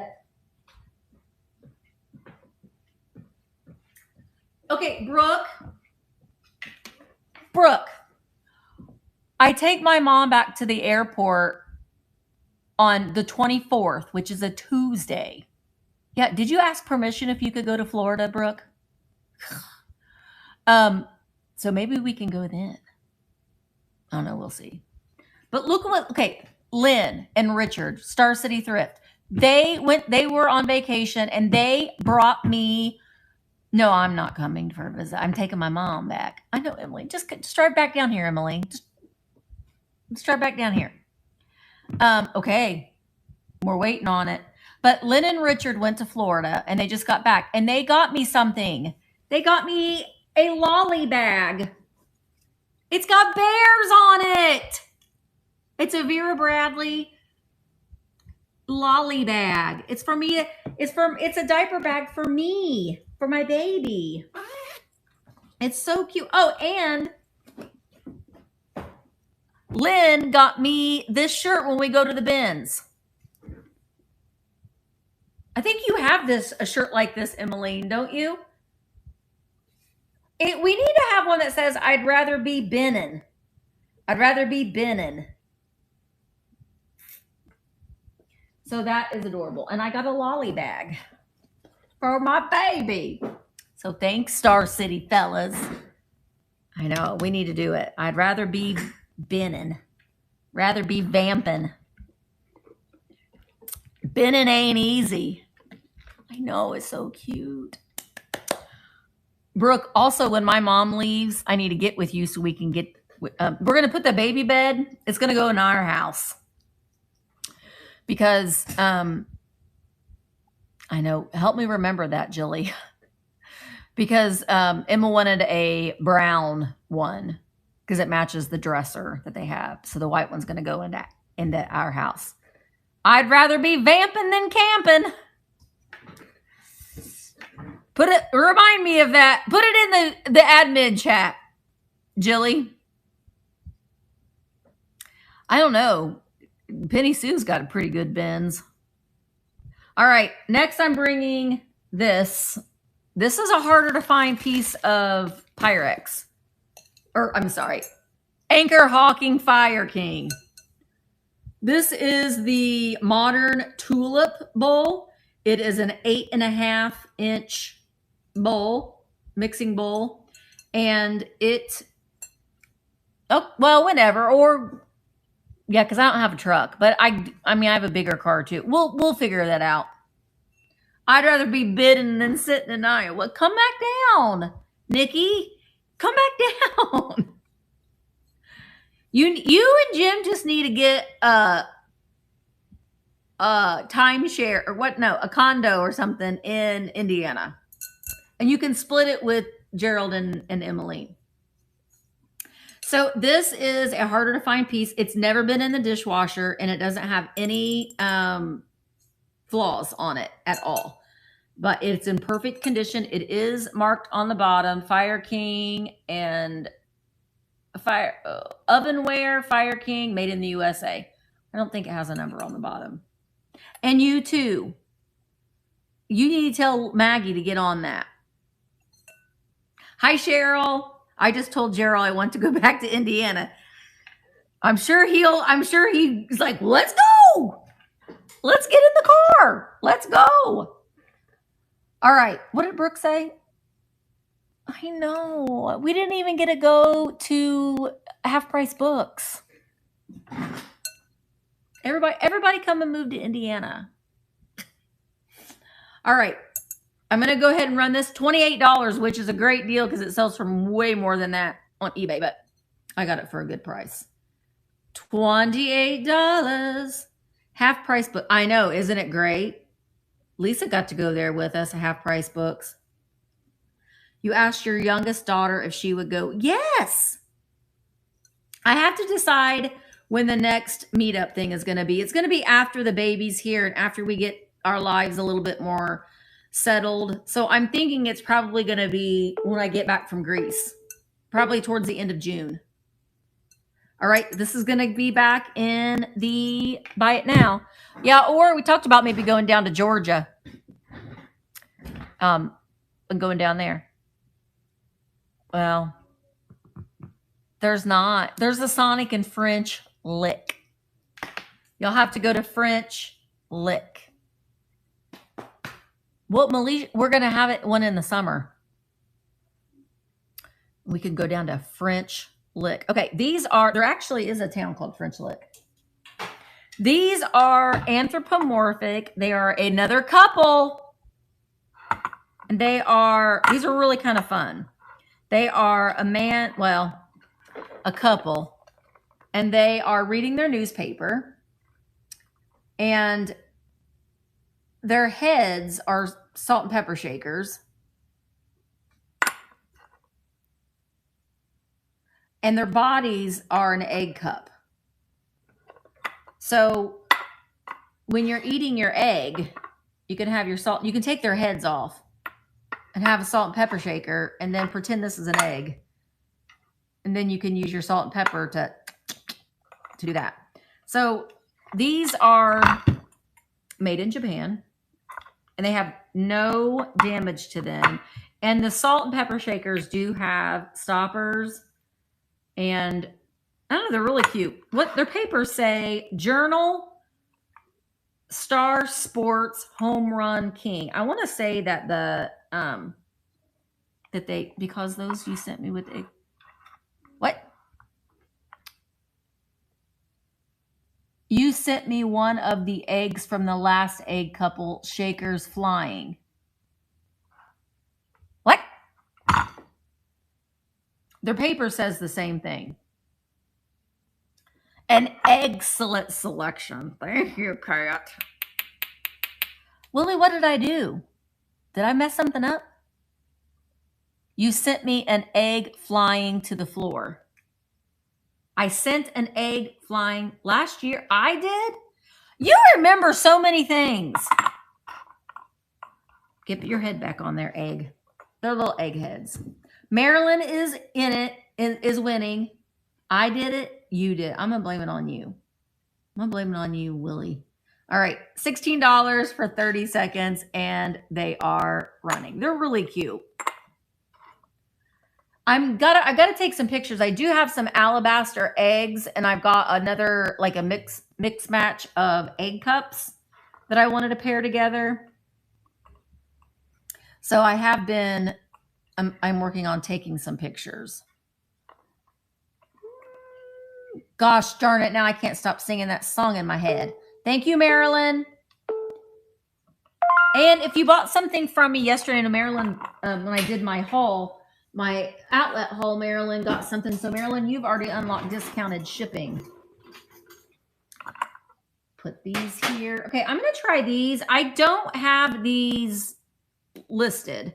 Okay, Brooke. I take my mom back to the airport on the 24th, which is a Tuesday. Yeah, did you ask permission if you could go to Florida, Brooke? So maybe we can go then. I don't know, we'll see. But look what, okay, Lynn and Richard, Star City Thrift. They were on vacation and they brought me, no, I'm not coming for a visit. I'm taking my mom back. I know, Emily. Just drive back down here, Emily. Just drive back down here. Okay. We're waiting on it. But Lynn and Richard went to Florida and they just got back and they got me something. They got me a lolly bag. It's got bears on it. It's a Vera Bradley lolly bag. It's for me. It's a diaper bag for me, for my baby. It's so cute. Oh, and Lynn got me this shirt when we go to the bins. I think you have a shirt like this, Emmeline, don't you? We need to have one that says, I'd rather be binnin'. I'd rather be binnin'. So that is adorable. And I got a lolly bag for my baby. So thanks, Star City fellas. I know, we need to do it. I'd rather be binnin'. Rather be vamping. Binnin' ain't easy. I know, it's so cute. Brooke, also when my mom leaves, I need to get with you so we can get, we're going to put the baby bed. It's going to go in our house. Because, I know, help me remember that, Jilly. Because Emma wanted a brown one because it matches the dresser that they have. So the white one's going to go into our house. I'd rather be vamping than camping. Remind me of that. Put it in the admin chat, Jilly. I don't know. Penny Sue's got a pretty good bins. All right. Next, I'm bringing this. This is a harder to find piece of Pyrex. Or, I'm sorry. Anchor Hawking Fire King. This is the modern tulip bowl. It is an 8.5 inch bowl, mixing bowl. And it, oh, well, whenever. Or, yeah, because I don't have a truck. But I mean, I have a bigger car too. We'll figure that out. I'd rather be bidding than sitting in Iowa. Come back down, Nikki. Come back down. You and Jim just need to get a timeshare or what? No, a condo or something in Indiana. And you can split it with Gerald and Emmeline. So this is a harder to find piece. It's never been in the dishwasher and it doesn't have any flaws on it at all. But it's in perfect condition. It is marked on the bottom, Fire King and Ovenware, Fire King, made in the USA. I don't think it has a number on the bottom. And you too. You need to tell Maggie to get on that. Hi, Cheryl. I just told Gerald I want to go back to Indiana. I'm sure he's like, let's go. Let's get in the car. Let's go. All right. What did Brooke say? I know. We didn't even get to go to Half Price Books. Everybody come and move to Indiana. All right. I'm going to go ahead and run this $28, which is a great deal because it sells for way more than that on eBay, but I got it for a good price. $28. Half Price Book. I know. Isn't it great? Lisa got to go there with us at Half Price Books. You asked your youngest daughter if she would go. Yes. I have to decide when the next meetup thing is going to be. It's going to be after the baby's here and after we get our lives a little bit more settled. So I'm thinking it's probably going to be when I get back from Greece, probably towards the end of June. All right. This is going to be back in the Buy It Now. Yeah. Or we talked about maybe going down to Georgia. And going down there. Well, there's not. There's a Sonic and French Lick. You'll have to go to French Lick. Well, Malaysia, we're going to have it one in the summer. We can go down to French Lick. Okay, there actually is a town called French Lick. These are anthropomorphic. They are another couple. And these are really kind of fun. They are a couple, and they are reading their newspaper, and their heads are salt and pepper shakers, and their bodies are an egg cup. So when you're eating your egg, you can have your salt, you can take their heads off and have a salt and pepper shaker and then pretend this is an egg. And then you can use your salt and pepper to do that. So these are made in Japan and they have no damage to them. And the salt and pepper shakers do have stoppers, and I don't know, they're really cute. What their papers say: Journal, Star Sports, Home Run King. I want to say that because those you sent me with what? You sent me one of the eggs from the last egg couple shakers flying. What? Their paper says the same thing. An excellent selection. Thank you, Kat. Willie, what did I do? Did I mess something up? You sent me an egg flying to the floor. I sent an egg flying last year. I did? You remember so many things. Get your head back on there, egg. They're little egg heads. Marilyn is in it, is winning. I did it. You did. I'm going to blame it on you. I'm going to blame it on you, Willie. All right. $16 for 30 seconds, and they are running. They're really cute. I gotta take some pictures. I do have some alabaster eggs, and I've got another, like a mix match of egg cups that I wanted to pair together. So I have been, I'm working on taking some pictures. Gosh darn it. Now I can't stop singing that song in my head. Thank you, Marilyn. And if you bought something from me yesterday in Maryland, when I did my haul, my outlet haul, Marilyn got something. So Marilyn, you've already unlocked discounted shipping. Put these here. Okay, I'm going to try these. I don't have these listed,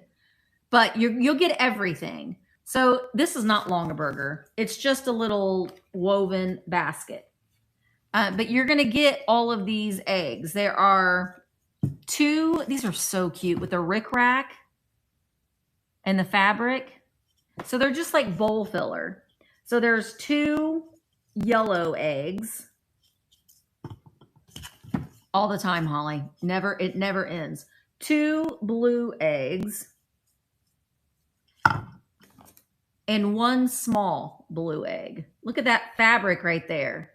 but you'll get everything. So this is not Longaberger. It's just a little woven basket. But you're going to get all of these eggs. There are 2, these are so cute with the rickrack and the fabric. So they're just like bowl filler. So there's 2 yellow eggs all the time, Holly. It never ends. 2 blue eggs and 1 small blue egg. Look at that fabric right there.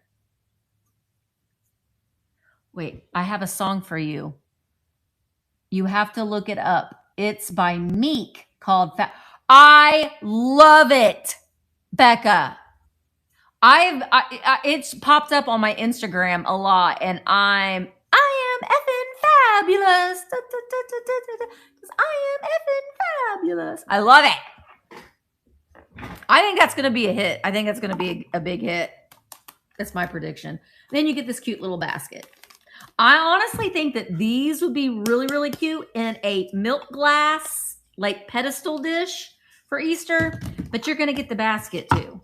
Wait, I have a song for you. You have to look it up. It's by Meek called I love it, Becca. It's popped up on my Instagram a lot, and I am effing fabulous. I am effing fabulous. I love it. I think that's going to be a hit. I think that's going to be a big hit. That's my prediction. Then you get this cute little basket. I honestly think that these would be really, really cute in a milk glass, like pedestal dish for Easter, but you're going to get the basket too.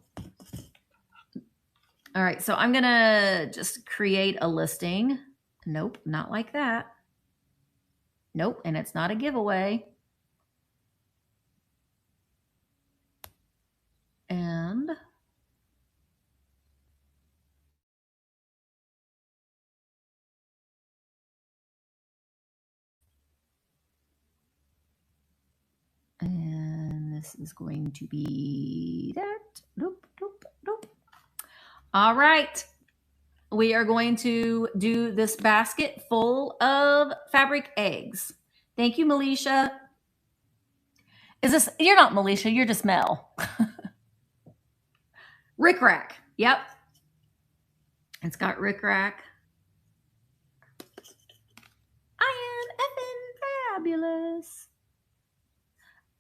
All right, so I'm going to just create a listing. Nope, not like that. Nope, and it's not a giveaway. And this is going to be that. Nope, nope, nope. All right. We are going to do this basket full of fabric eggs. Thank you, Melisha. You're not Melisha, you're just Mel. Rick Rack. Yep. It's got Rick Rack. I am effing fabulous.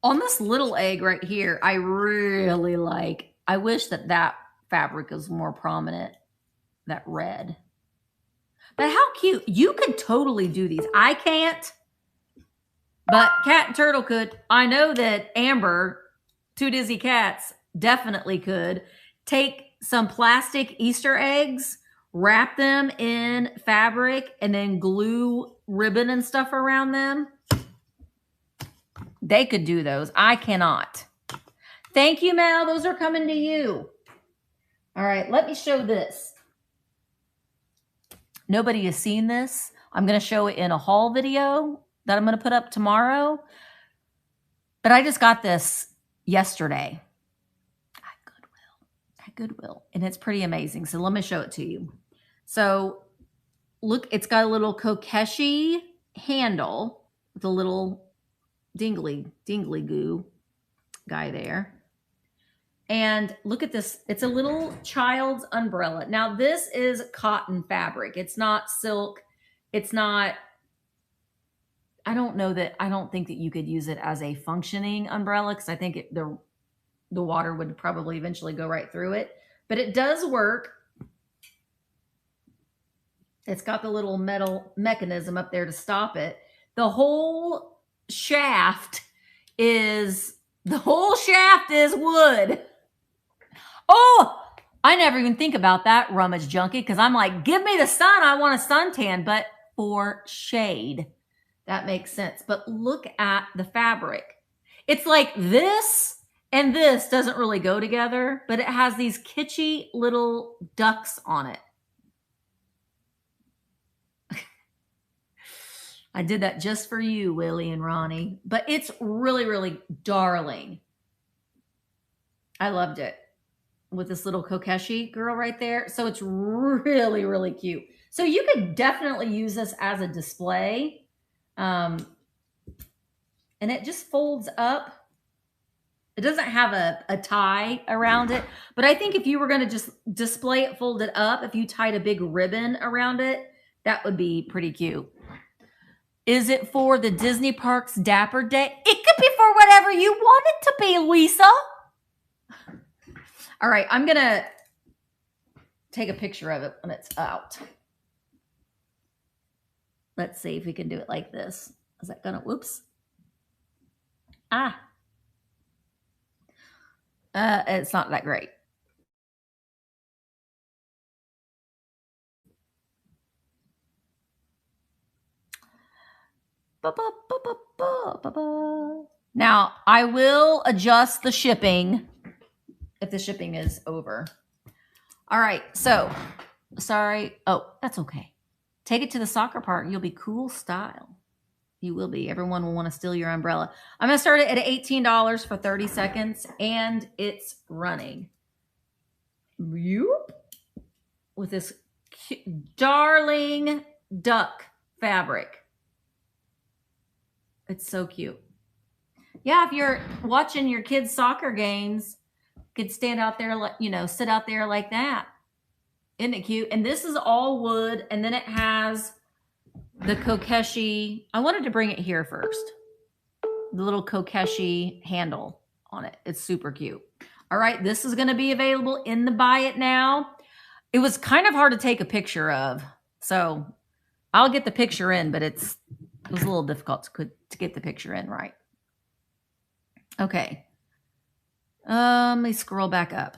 On this little egg right here, I really like, I wish that fabric was more prominent, that red. But how cute. You could totally do these. I can't, but Cat and Turtle could. I know that Amber, Two Dizzy Cats, definitely could. Take some plastic Easter eggs, wrap them in fabric, and then glue ribbon and stuff around them. They could do those. I cannot. Thank you, Mel. Those are coming to you. All right, let me show this. Nobody has seen this. I'm going to show it in a haul video that I'm going to put up tomorrow. But I just got this yesterday at Goodwill, and it's pretty amazing. So let me show it to you. So look, it's got a little Kokeshi handle with a little dingly goo guy there. And look at this. It's a little child's umbrella. Now, this is cotton fabric. It's not silk. It's not, I don't think that you could use it as a functioning umbrella because I think the water would probably eventually go right through it. But it does work. It's got the little metal mechanism up there to stop it. The whole shaft is wood. Oh, I never even think about that, rummage junkie, because I'm like, give me the sun. I want a suntan, but for shade. That makes sense. But look at the fabric. It's like this and this doesn't really go together, but it has these kitschy little ducks on it. I did that just for you, Willie and Ronnie. But it's really, really darling. I loved it. With this little Kokeshi girl right there. So it's really, really cute. So you could definitely use this as a display. And it just folds up. It doesn't have a tie around it. But I think if you were going to just display it folded up, if you tied a big ribbon around it, that would be pretty cute. Is it for the Disney Parks Dapper Day? It could be for whatever you want it to be, Louisa. All right, I'm going to take a picture of it when it's out. Let's see if we can do it like this. Is that going to, whoops. It's not that great. Now, I will adjust the shipping if the shipping is over. All right, so, sorry. Oh, that's okay. Take it to the soccer park. You'll be cool style. You will be. Everyone will want to steal your umbrella. I'm going to start it at $18 for 30 seconds, and it's running. Yoop. With this darling duck fabric. It's so cute. Yeah, if you're watching your kids' soccer games, you could stand out there, like, you know, sit out there like that. Isn't it cute? And this is all wood, and then it has the Kokeshi. I wanted to bring it here first. The little Kokeshi handle on it. It's super cute. All right, this is going to be available in the Buy It Now. It was kind of hard to take a picture of, so I'll get the picture in, but it was a little difficult to get the picture in right. Okay. Let me scroll back up.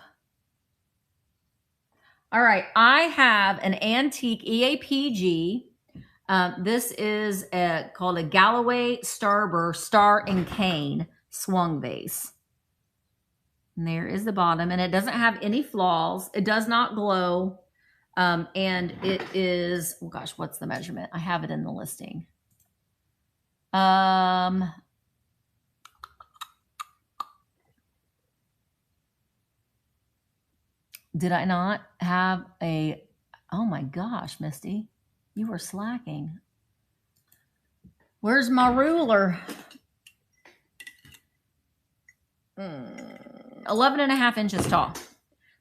All right, I have an antique EAPG. This is called a Galloway Starburst Star and Cane swung vase. And there is the bottom, and it doesn't have any flaws. It does not glow. And it is, oh gosh, what's the measurement? I have it in the listing. Did I not have a, oh my gosh, Misty, you were slacking. Where's my ruler? 11.5 inches tall.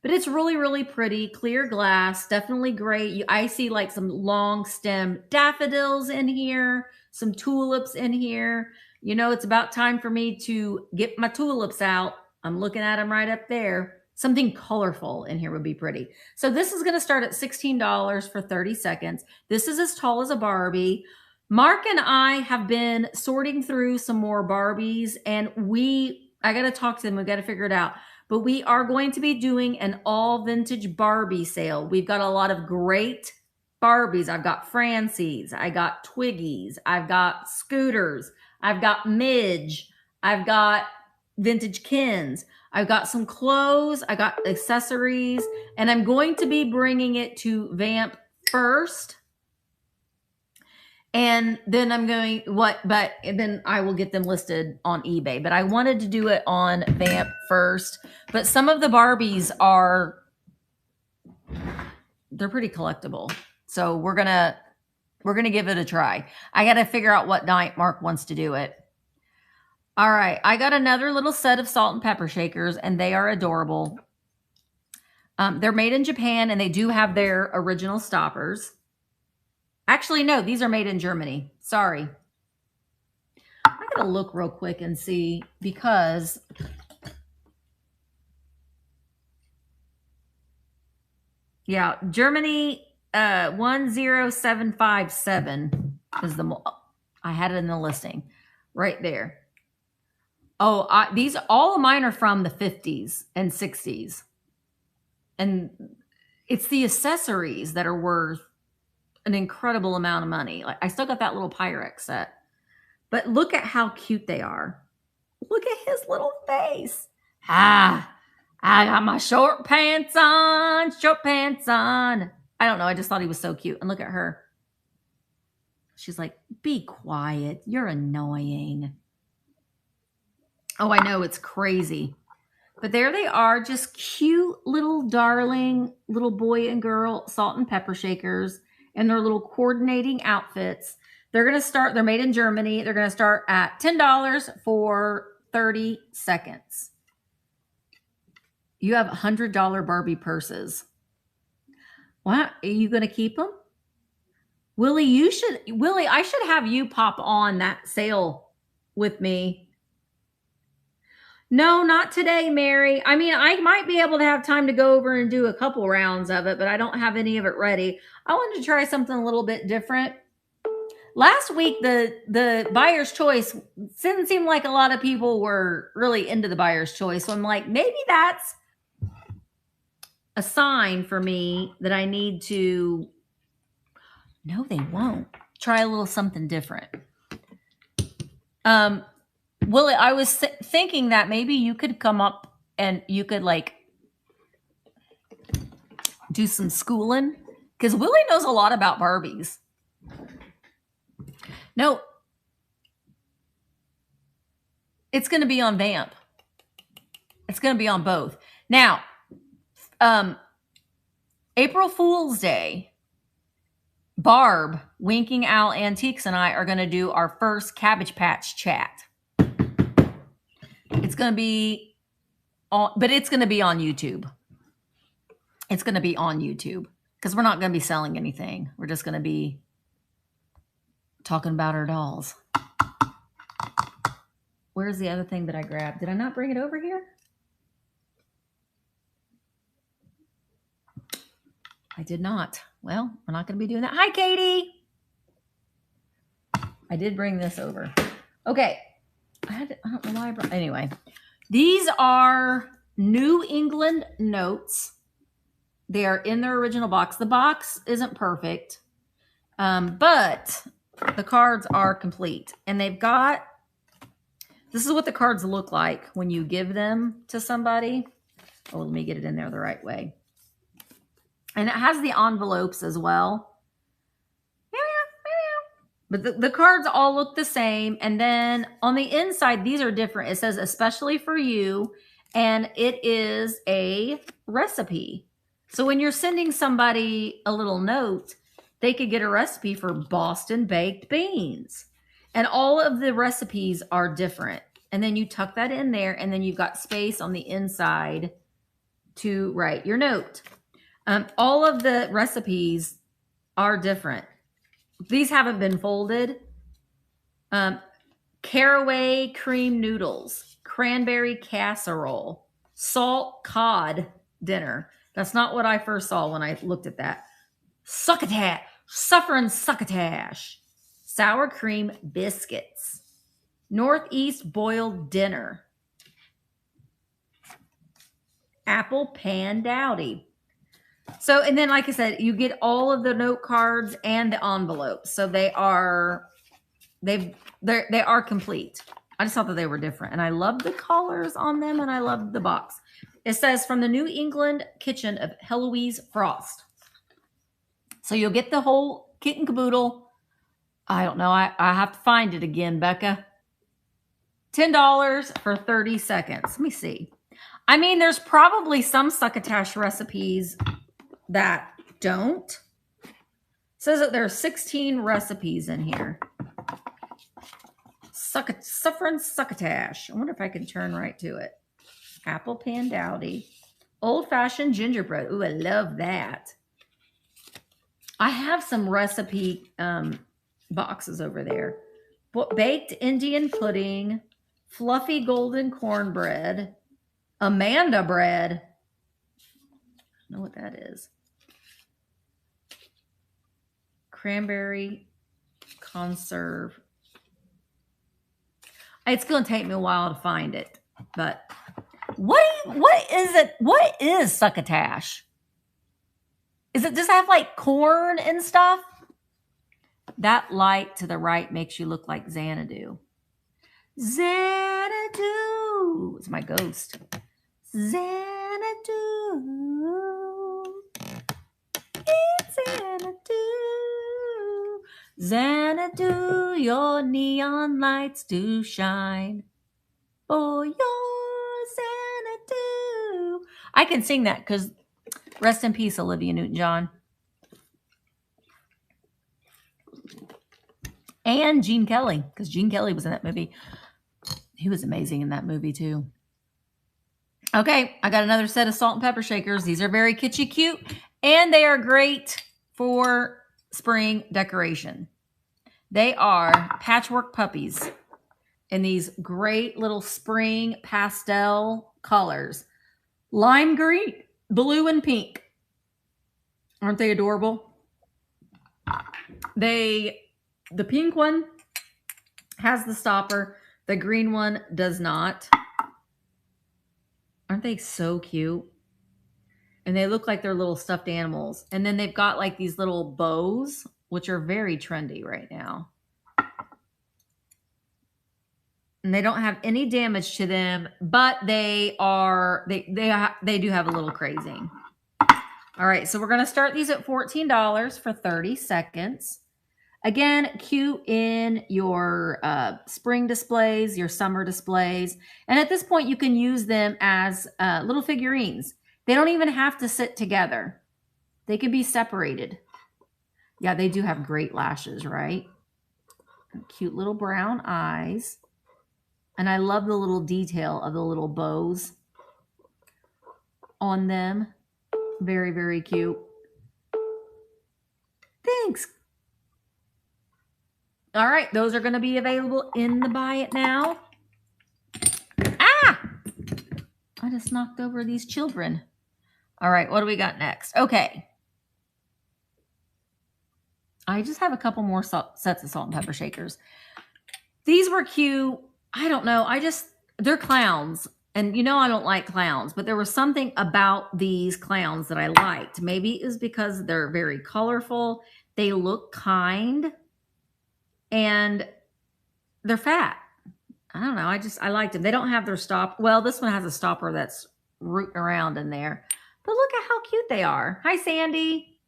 But it's really, really pretty. Clear glass, definitely great. I see like some long stem daffodils in here, some tulips in here. You know, it's about time for me to get my tulips out. I'm looking at them right up there. Something colorful in here would be pretty. So this is going to start at $16 for 30 seconds. This is as tall as a Barbie. Mark and I have been sorting through some more Barbies, and I got to talk to them. We got to figure it out. But we are going to be doing an all vintage Barbie sale. We've got a lot of great Barbies. I've got Francies. I got Twiggies. I've got Scooters. I've got Midge. I've got vintage Kens. I've got some clothes. I got accessories. And I'm going to be bringing it to VAMP first. And then then I will get them listed on eBay. But I wanted to do it on VAMP first. But some of the Barbies they're pretty collectible. So we're gonna give it a try. I gotta figure out what night Mark wants to do it. All right, I got another little set of salt and pepper shakers, and they are adorable. They're made in Japan, and they do have their original stoppers. Actually, no, these are made in Germany. Sorry. I gotta look real quick and see, because yeah, Germany 10757 is I had it in the listing right there. Oh, all of mine are from the 50s and 60s. And it's the accessories that are worth an incredible amount of money. Like, I still got that little Pyrex set. But look at how cute they are. Look at his little face. I got my short pants on. I don't know. I just thought he was so cute. And look at her. She's like, be quiet. You're annoying. Oh, I know. It's crazy. But there they are. Just cute little darling little boy and girl salt and pepper shakers and their little coordinating outfits. They're made in Germany. They're going to start at $10 for 30 seconds. You have $100 Barbie purses. What? Are you going to keep them? Willie, I should have you pop on that sale with me. No, not today, Mary. I mean, I might be able to have time to go over and do a couple rounds of it, but I don't have any of it ready. I wanted to try something a little bit different. Last week, the buyer's choice didn't seem like a lot of people were really into the buyer's choice. So I'm like, maybe that's a sign for me that I need to, no, they won't. Try a little something different. Willie, I was thinking that maybe you could come up and you could like do some schooling, because Willie knows a lot about Barbies. No, it's going to be on VAMP. It's going to be on both. Now, April Fool's Day, Barb, Winking Owl Antiques, and I are going to do our first Cabbage Patch chat. It's going to be on, but it's going to be on YouTube. It's going to be on YouTube because we're not going to be selling anything. We're just going to be talking about our dolls. Where's the other thing that I grabbed? Did I not bring it over here? I did not. Well, we're not going to be doing that. Hi, Katie. I did bring this over. Okay. I don't know why I brought. Anyway, these are New England notes. They are in their original box. The box isn't perfect, but the cards are complete. And they've got, this is what the cards look like when you give them to somebody. Oh, let me get it in there the right way. And it has the envelopes as well. But the cards all look the same. And then on the inside, these are different. It says, especially for you. And it is a recipe. So when you're sending somebody a little note, they could get a recipe for Boston baked beans. And all of the recipes are different. And then you tuck that in there, and then you've got space on the inside to write your note. All of the recipes are different. These haven't been folded. Caraway cream noodles, cranberry casserole, salt cod dinner. That's not what I first saw when I looked at that. Succotash, suffering succotash, sour cream biscuits, Northeast boiled dinner, apple pan dowdy. So, and then, like I said, you get all of the note cards and the envelopes. So they are complete. I just thought that they were different. And I love the colors on them, and I love the box. It says, from the New England kitchen of Heloise Frost. So you'll get the whole kit and caboodle. I don't know. I have to find it again, Becca. $10 for 30 seconds. Let me see. I mean, there's probably some succotash recipes that don't. It says that there are 16 recipes in here. Suffering succotash. I wonder if I can turn right to it. Apple pan dowdy. Old-fashioned gingerbread. Ooh, I love that. I have some recipe boxes over there. Baked Indian pudding. Fluffy golden cornbread. Amanda bread. I don't know what that is. Cranberry conserve. It's going to take me a while to find it, but what is it? What is succotash? Does it have like corn and stuff? That light to the right makes you look like Xanadu. Xanadu. It's my ghost. Xanadu. It's Xanadu. Xanadu, your neon lights do shine for your Xanadu. I can sing that because rest in peace, Olivia Newton-John. And Gene Kelly, because Gene Kelly was in that movie. He was amazing in that movie too. Okay, I got another set of salt and pepper shakers. These are very kitschy cute, and they are great for spring decoration. They are Patchwork puppies in these great little spring pastel colors. Lime green, blue, and pink. Aren't they adorable? The pink one has the stopper. The green one does not. Aren't they so cute? And they look like they're little stuffed animals. And then they've got like these little bows, which are very trendy right now. And they don't have any damage to them, but they do have a little crazing. All right, so we're going to start these at $14 for 30 seconds. Again, cute in your spring displays, your summer displays. And at this point, you can use them as little figurines. They don't even have to sit together. They can be separated. Yeah, they do have great lashes, right? Cute little brown eyes. And I love the little detail of the little bows on them. Very, very cute. Thanks. All right, those are going to be available in the Buy It Now. Ah! I just knocked over these children. All right, what do we got next? Okay. I just have a couple more sets of salt and pepper shakers. These were cute. I don't know. They're clowns. And you know I don't like clowns, but there was something about these clowns that I liked. Maybe it was because they're very colorful. They look kind. And they're fat. I don't know. I liked them. They don't have their stop. Well, this one has a stopper that's rooting around in there. But look at how cute they are. Hi, Sandy.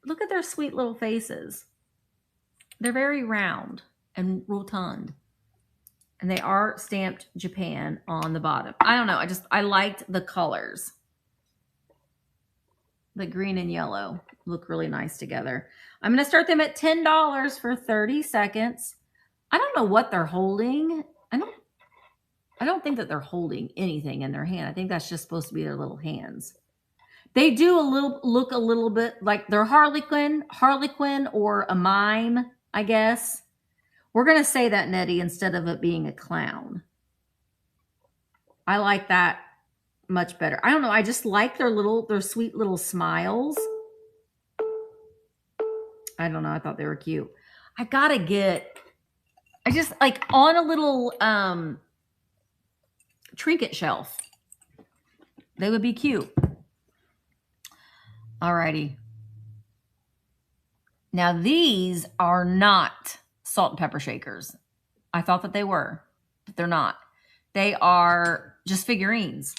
Look at their sweet little faces. They're very round and rotund. And they are stamped Japan on the bottom. I don't know. I liked the colors. The green and yellow look really nice together. I'm going to start them at $10 for 30 seconds. I don't know what they're holding. I don't think that they're holding anything in their hand. I think that's just supposed to be their little hands. They do look a little bit like they're Harley Quinn or a mime, I guess. We're going to say that, Nettie, instead of it being a clown. I like that much better. I don't know. I just like their sweet little smiles. I don't know. I thought they were cute. I just like on a little trinket shelf. They would be cute. Alrighty. Now these are not salt and pepper shakers. I thought that they were, but they're not. They are just figurines.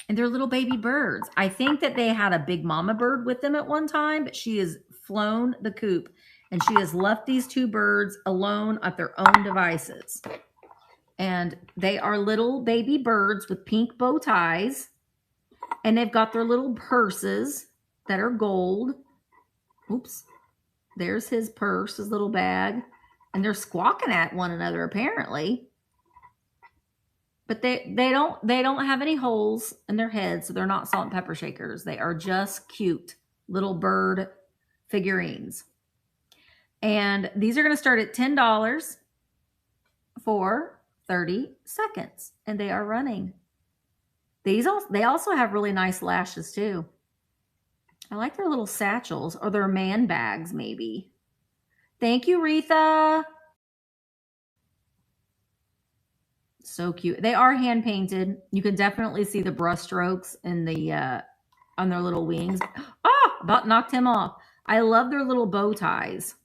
And they're little baby birds. I think that they had a big mama bird with them at one time, but she has flown the coop and she has left these two birds alone at their own devices. And they are little baby birds with pink bow ties. And they've got their little purses that are gold. Oops. There's his purse, his little bag. And they're squawking at one another, apparently. But they don't have any holes in their heads, so they're not salt and pepper shakers. They are just cute little bird figurines. And these are going to start at $10 for 30 seconds. And they are running. They also have really nice lashes too. I like their little satchels or their man bags maybe. Thank you, Retha. So cute. They are hand painted. You can definitely see the brush strokes in the on their little wings. Oh, about knocked him off. I love their little bow ties.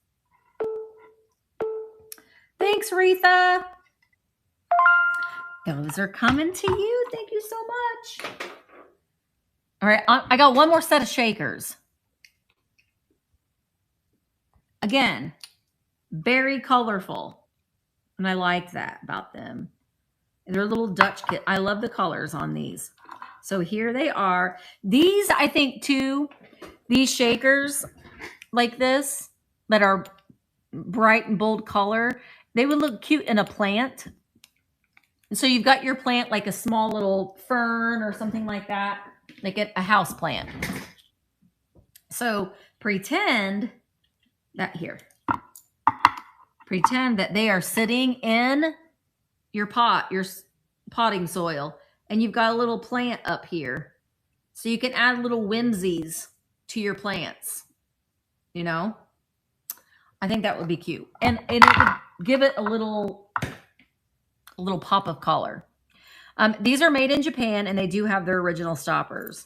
Thanks, Retha. Those are coming to you. Thank you so much. All right, I got one more set of shakers. Again, very colorful. And I like that about them. They're little Dutch kit. I love the colors on these. So here they are. These, I think, too, these shakers like this that are bright and bold color, they would look cute in a plant. So you've got your plant like a small little fern or something like that, like a house plant. So pretend that they are sitting in your pot, your potting soil, and you've got a little plant up here. So you can add little whimsies to your plants, you know? I think that would be cute. And it would give it a little pop of color. These are made in Japan, and they do have their original stoppers.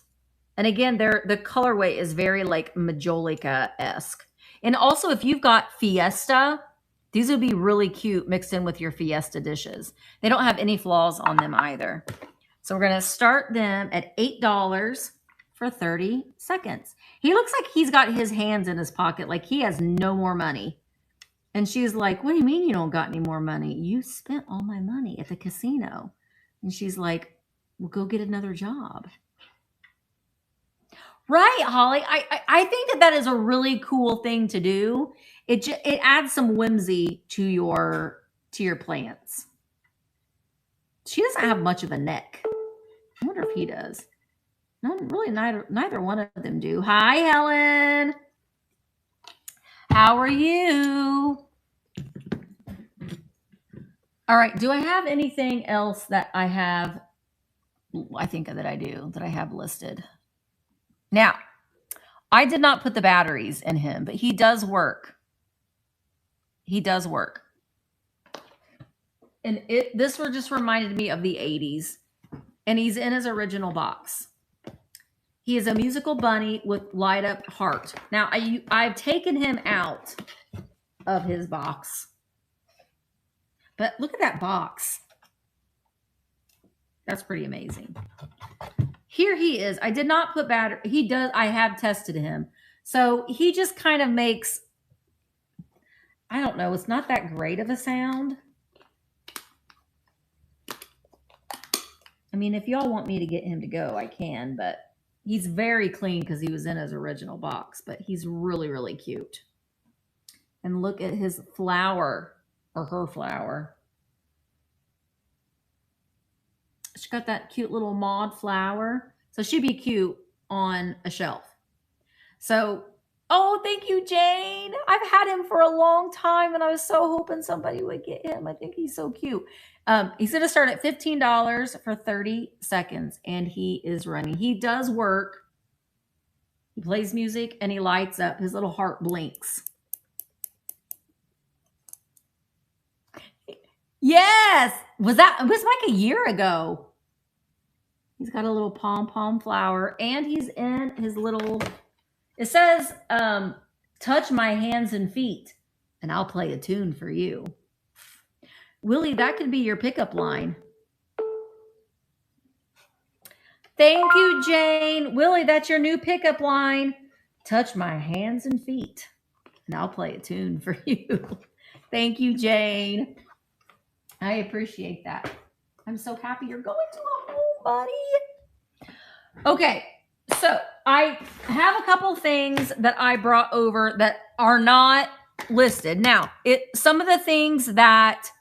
And again, the colorway is very like Majolica-esque. And also, if you've got Fiesta, These would be really cute mixed in with your Fiesta dishes. They don't have any flaws on them either. So we're going to start them at $8 for 30 seconds. He looks like he's got his hands in his pocket, like he has no more money. And she's like, what do you mean you don't got any more money? You spent all my money at the casino. And she's like, well, go get another job. Right, Holly. I think that is a really cool thing to do. It adds some whimsy to your plants. She doesn't have much of a neck. I wonder if he does. No, really, neither one of them do. Hi, Helen. How are you? All right. Do I have anything else that I have? I think that I do, that I have listed. Now, I did not put the batteries in him, but he does work. He does work. And this just reminded me of the 80s. And he's in his original box. He is a musical bunny with light up heart. Now, I've taken him out of his box. But look at that box. That's pretty amazing. Here he is. I did not put battery. He does. I have tested him. So he just kind of makes, I don't know. It's not that great of a sound. I mean, if y'all want me to get him to go, I can. But he's very clean because he was in his original box. But he's really, really cute. And look at his flower. Or her flower. She got that cute little mauve flower. So she'd be cute on a shelf. So, oh, thank you, Jane. I've had him for a long time, and I was so hoping somebody would get him. I think he's so cute. He's going to start at $15 for 30 seconds, and he is running. He does work. He plays music, and he lights up. His little heart blinks. Yes. It was like a year ago. He's got a little pom-pom flower, and he's in his little, it says, touch my hands and feet, and I'll play a tune for you. Willie, that could be your pickup line. Thank you, Jane. Willie, that's your new pickup line. Touch my hands and feet, and I'll play a tune for you. Thank you, Jane. I appreciate that. I'm so happy you're going to a home, buddy. Okay, so I have a couple things that I brought over that are not listed. Now, some of the things that,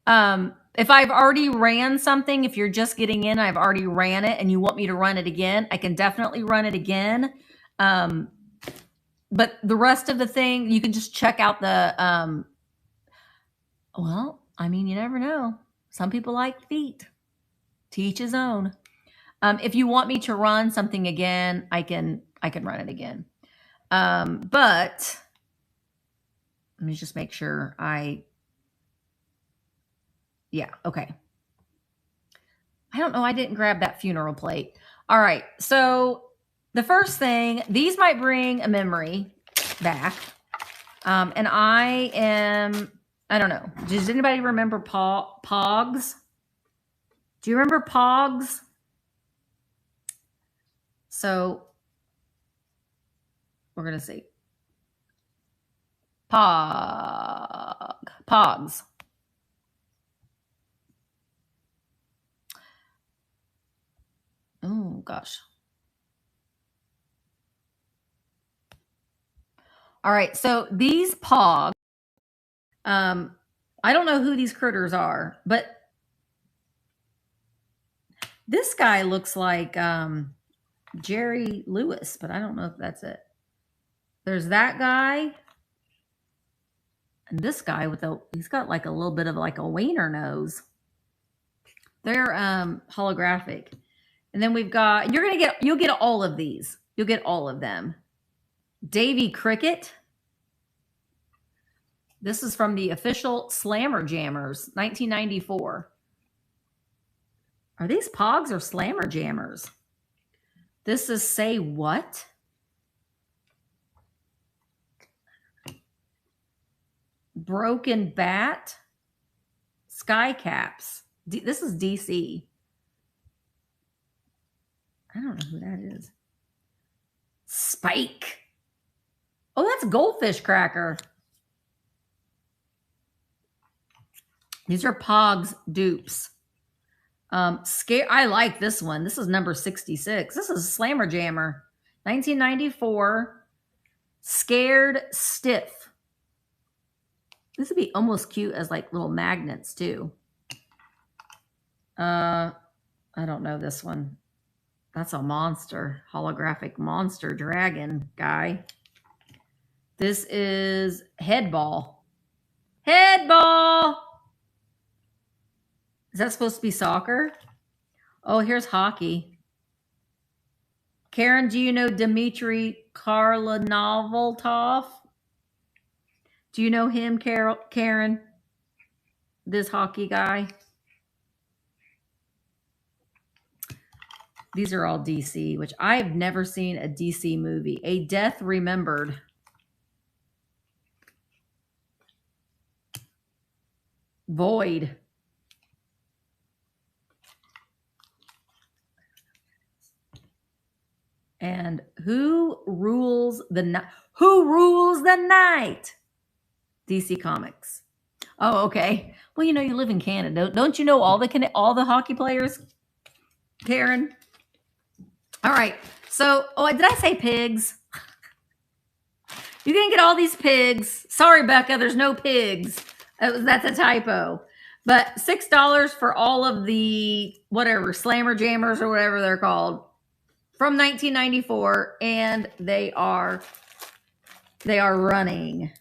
if I've already ran something, if you're just getting in, I've already ran it and you want me to run it again, I can definitely run it again. But the rest of the thing, you can just check out the, well, I mean, you never know. Some people like feet. To each his own. If you want me to run something again, I can run it again. But let me just make sure yeah, okay. I don't know. I didn't grab that funeral plate. All right. So the first thing, these might bring a memory back. And I don't know. Does anybody remember pogs? Do you remember pogs? So we're going to see. Pogs. Oh, gosh. All right. So these pogs, I don't know who these critters are, but this guy looks like Jerry Lewis, but I don't know if that's it. There's that guy. And this guy he's got like a little bit of like a wiener nose. They're holographic. And then we've got, you'll get all of these. You'll get all of them. Davy Cricket. This is from the official Slammer Jammers, 1994. Are these pogs or Slammer Jammers? This is Say What? Broken Bat. Sky Caps. This is DC. I don't know who that is. Spike. Oh, that's Goldfish Cracker. These are Pogs dupes. I like this one. This is number 66. This is Slammer Jammer. 1994. Scared Stiff. This would be almost cute as like little magnets too. I don't know this one. That's a monster. Holographic monster dragon guy. This is Headball. Headball! Is that supposed to be soccer? Oh, here's hockey. Karen, do you know Dmitry Karlanovoltov? Do you know him, Karen? This hockey guy? These are all DC, which I've never seen a DC movie. A Death Remembered. Void. And Who Rules the Night? Who Rules the Night? DC Comics. Oh, okay. Well, you know, you live in Canada. Don't you know all the hockey players, Karen? All right. So, oh, did I say pigs? You can get all these pigs. Sorry, Becca, there's no pigs. That's a typo. But $6 for all of the whatever Slammer Jammers or whatever they're called from 1994, and they are running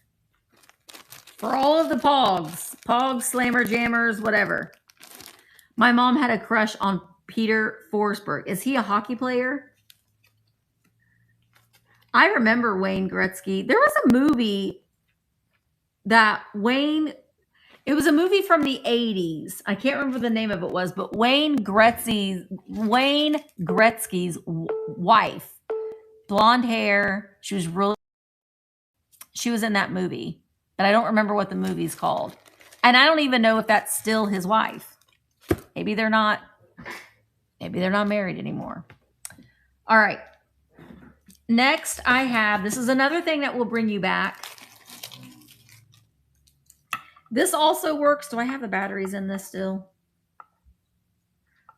for all of the Pogs, Slammer Jammers, whatever. My mom had a crush on Peter Forsberg. Is he a hockey player? I remember Wayne Gretzky. There was a movie that it was a movie from the 80s. I can't remember the name of it was, but Wayne Gretzky's wife, blonde hair. She was in that movie, but I don't remember what the movie's called. And I don't even know if that's still his wife. Maybe they're not married anymore. All right. Next I have, this is another thing that will bring you back. This also works. Do I have the batteries in this still?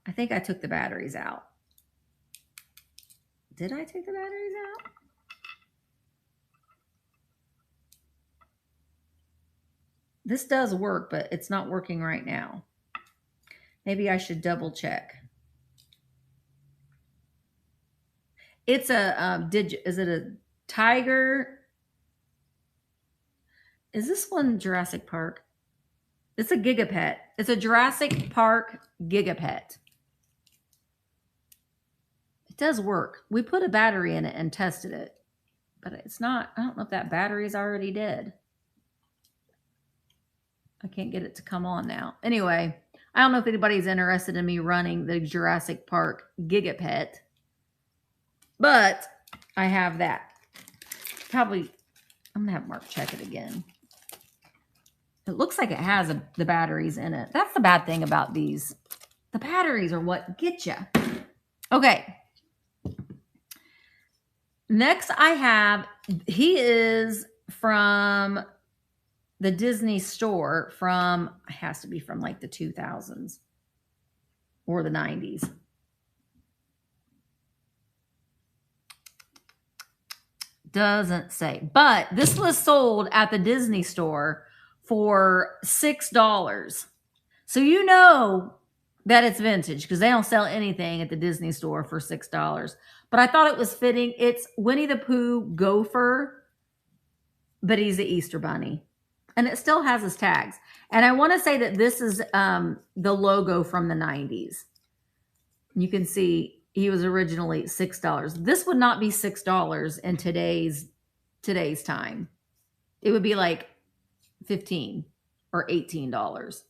I think I took the batteries out. Did I take the batteries out? This does work, but it's not working right now. Maybe I should double check. It's a is it a tiger? Is this one Jurassic Park? It's a gigapet. It's a Jurassic Park gigapet. It does work. We put a battery in it and tested it, but it's not, I don't know if that battery is already dead. I can't get it to come on now. Anyway, I don't know if anybody's interested in me running the Jurassic Park gigapet, but I have that. Probably, I'm going to have Mark check it again. It looks like it has the batteries in it. That's the bad thing about these. The batteries are what get you. Okay. Next I have, he is from the Disney store from, it has to be from like the 2000s or the 90s. Doesn't say, but this was sold at the Disney store for $6. So you know that it's vintage because they don't sell anything at the Disney store for $6. But I thought it was fitting. It's Winnie the Pooh gopher, but he's the Easter bunny. And it still has his tags. And I want to say that this is the logo from the 90s. You can see he was originally $6. This would not be $6 in today's time. It would be like $15 or $18.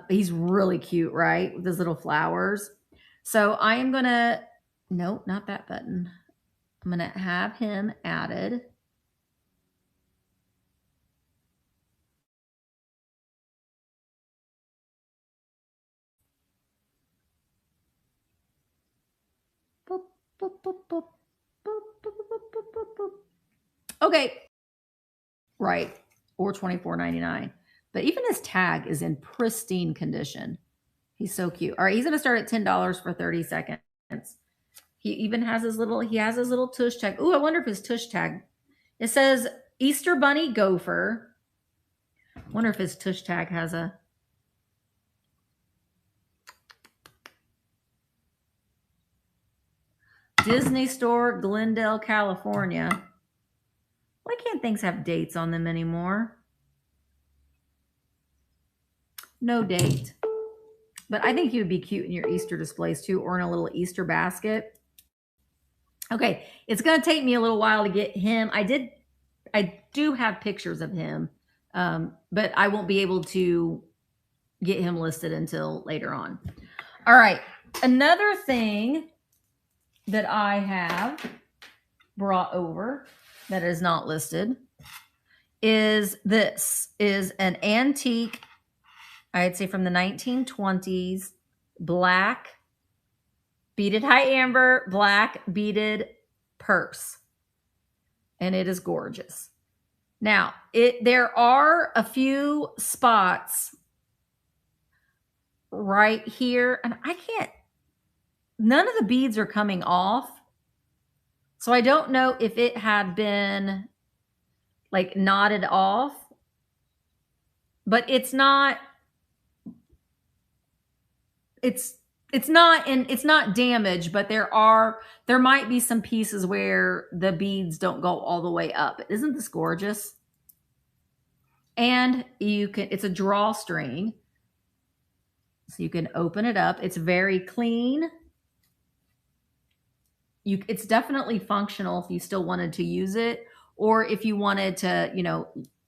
He's really cute, right? With his little flowers. So I am going to, nope, not that button. I'm going to have him added. Okay. Right. Or $24.99. But even his tag is in pristine condition. He's so cute. All right, he's going to start at $10 for 30 seconds. He even has his little tush tag. Ooh, I wonder if his tush tag. It says Easter Bunny Gopher. Wonder if his tush tag has a Disney Store, Glendale, California. Why can't things have dates on them anymore? No date. But I think he would be cute in your Easter displays too, or in a little Easter basket. Okay, it's going to take me a little while to get him. I do have pictures of him, but I won't be able to get him listed until later on. All right, another thing that I have brought over that is not listed is this is an antique, I'd say from the 1920s, black beaded high amber, black beaded purse. And it is gorgeous. Now, there are a few spots right here, and none of the beads are coming off. So I don't know if it had been like knotted off, but it's not damaged, but there might be some pieces where the beads don't go all the way up. Isn't this gorgeous? And it's a drawstring. So you can open it up. It's very clean. It's definitely functional if you still wanted to use it, or if you wanted to,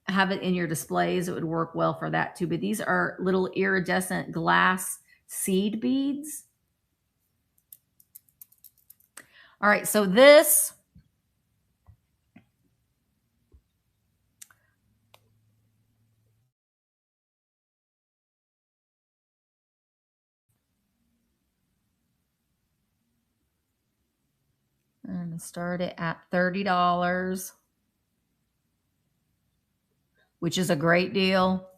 have it in your displays, it would work well for that too. But these are little iridescent glass seed beads. All right, so this I'm going to start it at $30, which is a great deal.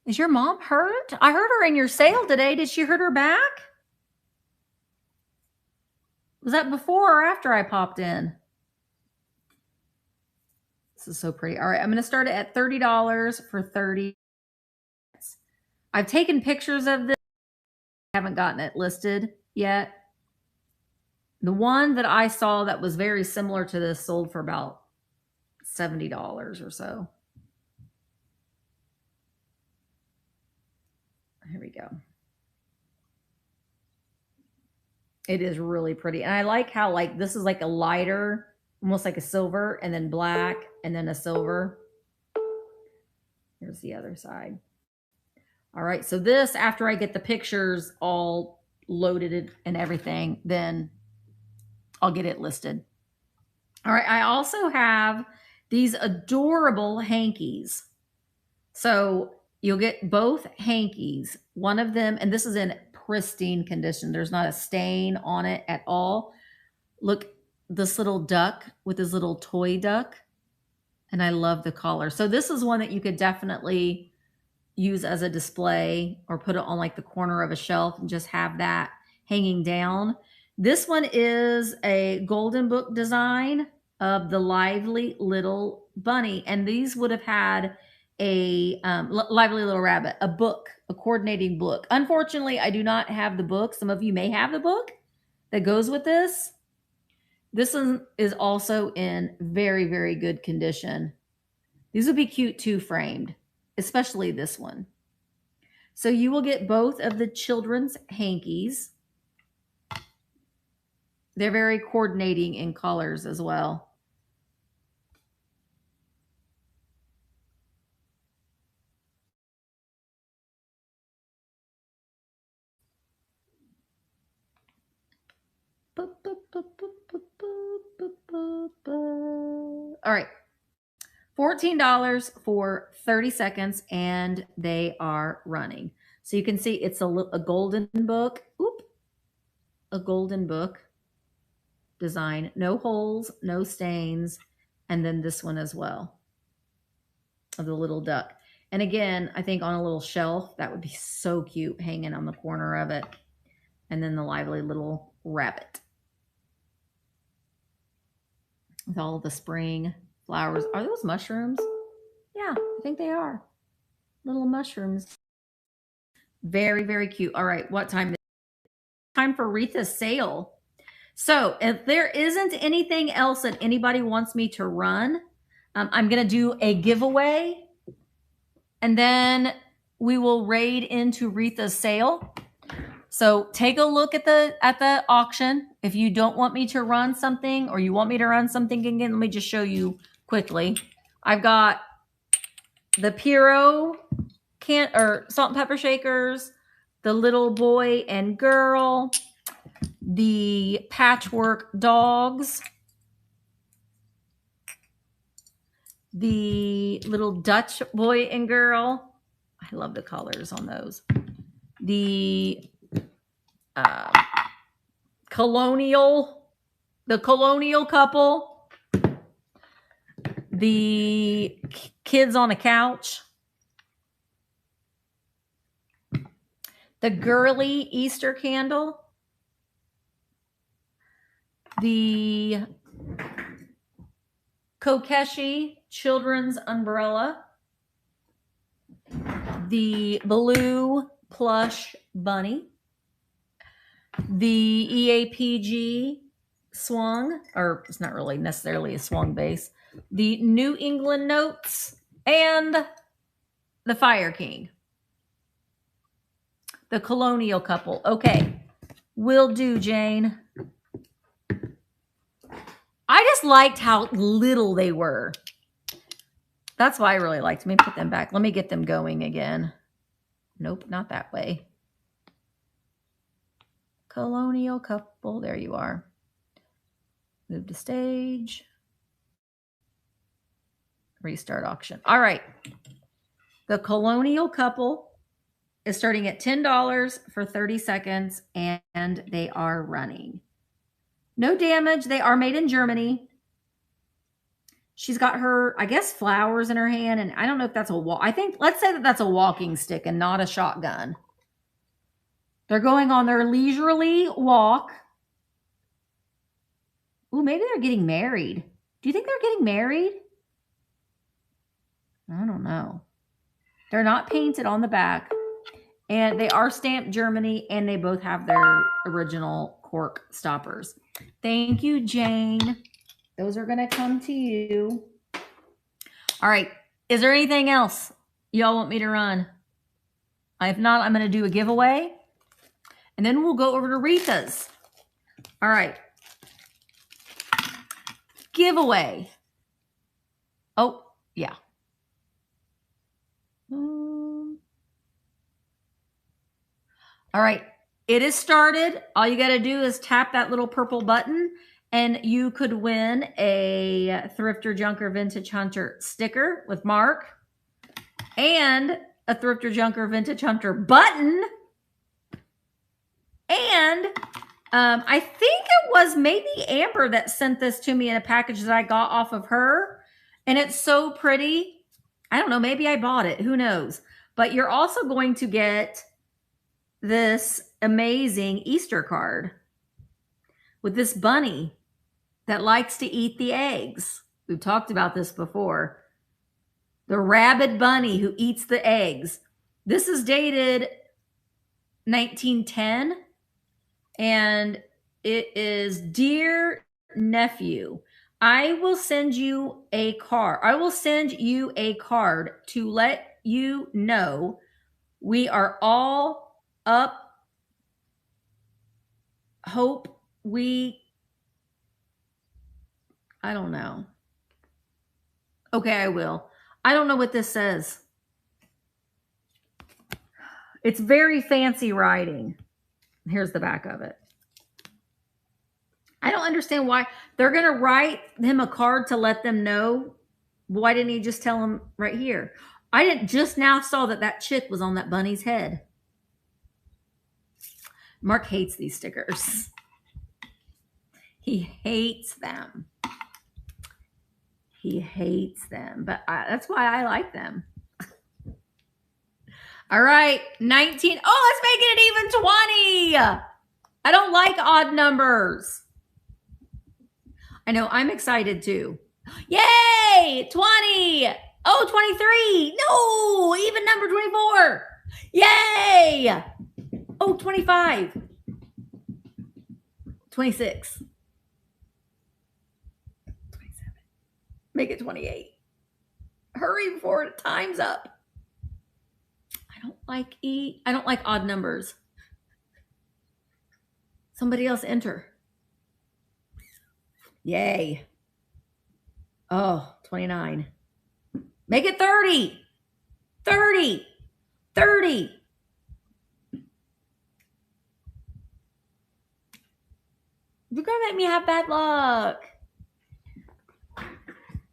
Is your mom hurt? I heard her in your sale today. Did she hurt her back? Was that before or after I popped in? This is so pretty. All right, I'm going to start it at $30 for 30 minutes. I've taken pictures of this. I haven't gotten it listed yet. The one that I saw that was very similar to this sold for about $70 or so. Here we go. It is really pretty. And I like how this is like a lighter, almost like a silver, and then black, and then a silver. Here's the other side. All right, so this, after I get the pictures all loaded and everything, then I'll get it listed. All right, I also have these adorable hankies. So you'll get both hankies. One of them, and this is in pristine condition. There's not a stain on it at all. Look, this little duck with his little toy duck. And I love the collar. So this is one that you could definitely use as a display or put it on like the corner of a shelf and just have that hanging down. This one is a golden book design of the lively little bunny. And these would have had a lively little rabbit, a book, a coordinating book. Unfortunately, I do not have the book. Some of you may have the book that goes with this. This one is also in very, very good condition. These would be cute too framed, especially this one. So you will get both of the children's hankies. They're very coordinating in colors as well. All right. $14 for 30 seconds, and they are running. So you can see it's a golden book. Oop. A golden book. design. No holes, no stains. And then this one as well of the little duck. And again, I think on a little shelf, that would be so cute hanging on the corner of it. And then the lively little rabbit. With all the spring flowers. Are those mushrooms? Yeah, I think they are. Little mushrooms. Very, very cute. All right, what time? Time for Retha's sale. So if there isn't anything else that anybody wants me to run, I'm going to do a giveaway. And then we will raid into Retha's sale. So take a look at the auction. If you don't want me to run something or you want me to run something again, let me just show you quickly. I've got the Puro salt and pepper shakers, the little boy and girl, the Patchwork dogs, the little Dutch boy and girl. I love the colors on those. The colonial couple, the kids on a couch, the Gurley Easter candle, the Kokeshi children's umbrella, the blue plush bunny, the EAPG swung, or it's not really necessarily a swung base, the New England notes, and the Fire King. The colonial couple. Okay, will do, Jane. I just liked how little they were. That's why I really liked. Let me put them back. Let me get them going again. Nope, not that way. Colonial couple. There you are. Move to stage. Restart auction. All right. The colonial couple is starting at $10 for 30 seconds, and they are running. No damage. They are made in Germany. She's got her, I guess, flowers in her hand, and I don't know if that's a wall. I think, let's say that that's a walking stick and not a shotgun. They're going on their leisurely walk. Ooh, maybe they're getting married. Do you think they're getting married? I don't know. They're not painted on the back. And they are stamped Germany, and they both have their original cork stoppers. Thank you, Jane. Those are going to come to you. All right. Is there anything else y'all want me to run? If not, I'm going to do a giveaway. And then we'll go over to Retha's. All right. Giveaway. Oh, yeah. All right. It is started. All you got to do is tap that little purple button, and you could win a Thrifter Junker Vintage Hunter sticker with Mark and a Thrifter Junker Vintage Hunter button. And I think it was maybe Amber that sent this to me in a package that I got off of her. And it's so pretty. I don't know. Maybe I bought it. Who knows? But you're also going to get this amazing Easter card with this bunny that likes to eat the eggs. We've talked about this before. The rabid bunny who eats the eggs. This is dated 1910. And it is, dear nephew, I will send you a card. I will send you a card to let you know we are all up. Hope we, I don't know. Okay, I will. I don't know what this says. It's very fancy writing. Here's the back of it. I don't understand why they're going to write him a card to let them know. Why didn't he just tell him right here? I didn't just now saw that that chick was on that bunny's head. Mark hates these stickers. He hates them. He hates them, but that's why I like them. All right, 19. Oh, let's make it even 20. I don't like odd numbers. I know, I'm excited too. Yay, 20. Oh, 23. No, even number 24. Yay. Oh, 25. 26. 27. Make it 28. Hurry before time's up. I don't like odd numbers. Somebody else enter. Yay. Oh, 29. Make it 30. 30. 30. You're going to make me have bad luck.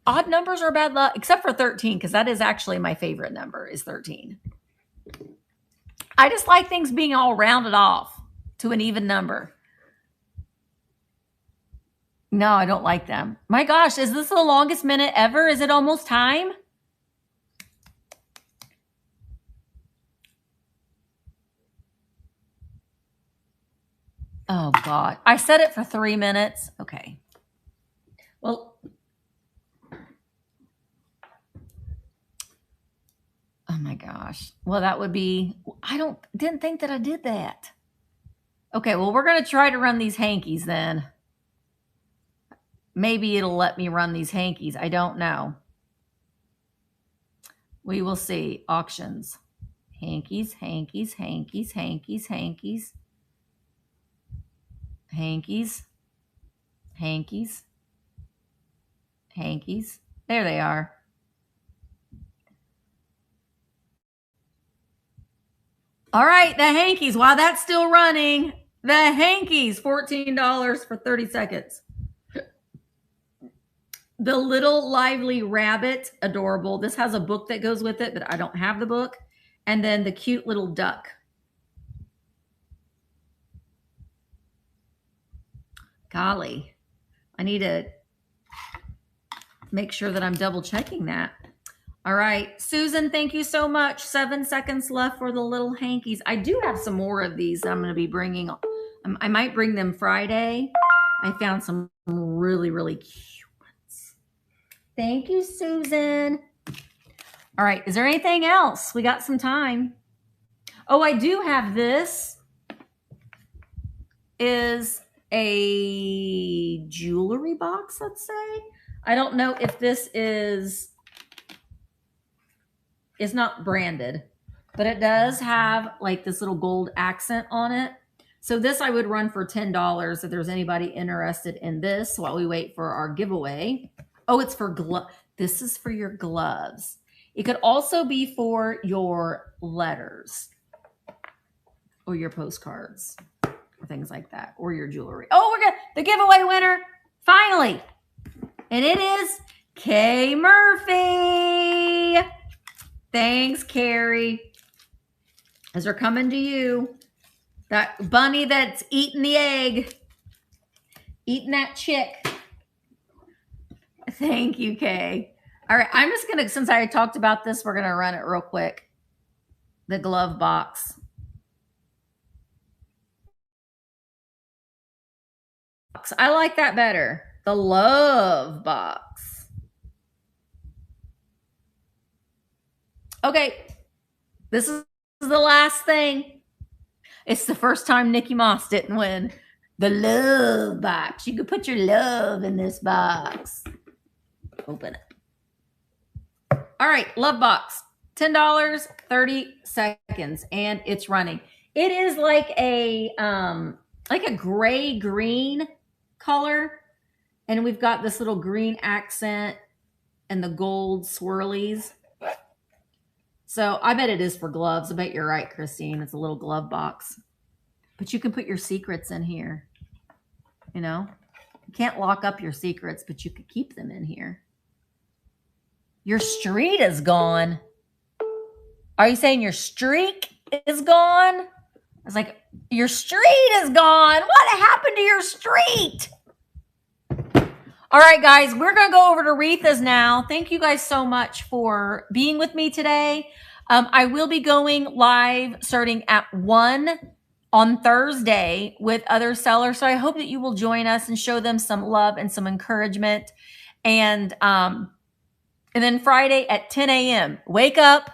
Odd numbers are bad luck, except for 13, because that is actually my favorite number, is 13. I just like things being all rounded off to an even number. No, I don't like them. My gosh, is this the longest minute ever? Is it almost time? Oh, God. I set it for 3 minutes. Okay. Well, oh my gosh. Well, that would be, didn't think that I did that. Okay, well, we're going to try to run these hankies then. Maybe it'll let me run these hankies. I don't know. We will see. Auctions. Hankies, hankies, hankies, hankies, hankies. Hankies. Hankies. Hankies. There they are. All right, the hankies. While that's still running, the hankies, $14 for 30 seconds. The Little Lively Rabbit, adorable. This has a book that goes with it, but I don't have the book. And then the cute little duck. Golly, I need to make sure that I'm double checking that. All right, Susan, thank you so much. 7 seconds left for the little hankies. I do have some more of these I'm going to be bringing. I might bring them Friday. I found some really, really cute ones. Thank you, Susan. All right, is there anything else? We got some time. Oh, I do have this. Is a jewelry box, let's say. I don't know if this is not branded, but it does have like this little gold accent on it. So this I would run for $10 if there's anybody interested in this while we wait for our giveaway. Oh, it's for gloves. This is for your gloves. It could also be for your letters or your postcards or things like that, or your jewelry. Oh, we're good. The giveaway winner, finally. And it is Kay Murphy. Thanks, Carrie. As they're coming to you. That bunny that's eating the egg. Eating that chick. Thank you, Kay. All right, I'm just going to, since I talked about this, we're going to run it real quick. The glove box. I like that better. The love box. Okay, this is the last thing. It's the first time Nikki Moss didn't win. The love box. You could put your love in this box. Open it. All right, love box. $10, 30 seconds, and it's running. It is like a gray green color, and we've got this little green accent and the gold swirlies. So I bet it is for gloves. I bet you're right, Christine. It's a little glove box. But you can put your secrets in here. You know? You can't lock up your secrets, but you could keep them in here. Your street is gone. Are you saying your streak is gone? I was like, your street is gone. What happened to your street? All right, guys, we're going to go over to Retha's now. Thank you guys so much for being with me today. I will be going live starting at 1 on Thursday with other sellers. So I hope that you will join us and show them some love and some encouragement. And then Friday at 10 a.m., wake up,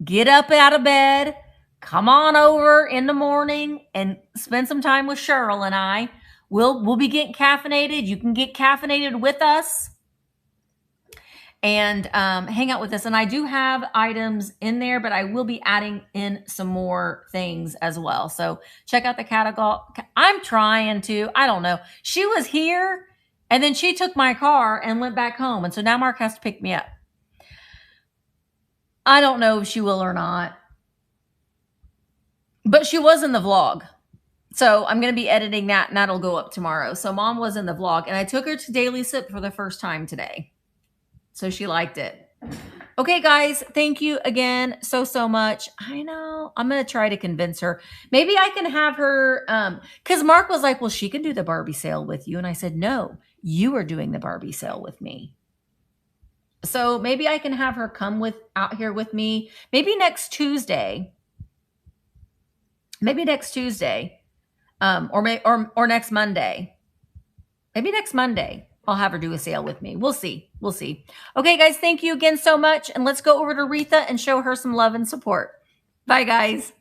get up out of bed, come on over in the morning and spend some time with Cheryl and I. We'll be getting caffeinated. You can get caffeinated with us and hang out with us. And I do have items in there, but I will be adding in some more things as well. So check out the catalog. I'm trying to, I don't know. She was here and then she took my car and went back home. And so now Mark has to pick me up. I don't know if she will or not, but she was in the vlog. So I'm going to be editing that and that'll go up tomorrow. So Mom was in the vlog and I took her to Daily Sip for the first time today. So she liked it. Okay, guys, thank you again so much. I know I'm going to try to convince her. Maybe I can have her, because Mark was like, well, she can do the Barbie sale with you. And I said, no, you are doing the Barbie sale with me. So maybe I can have her come out here with me. Maybe next Tuesday. Maybe next Tuesday. Or next Monday. Maybe next Monday, I'll have her do a sale with me. We'll see. We'll see. Okay, guys, thank you again so much. And let's go over to Retha and show her some love and support. Bye, guys.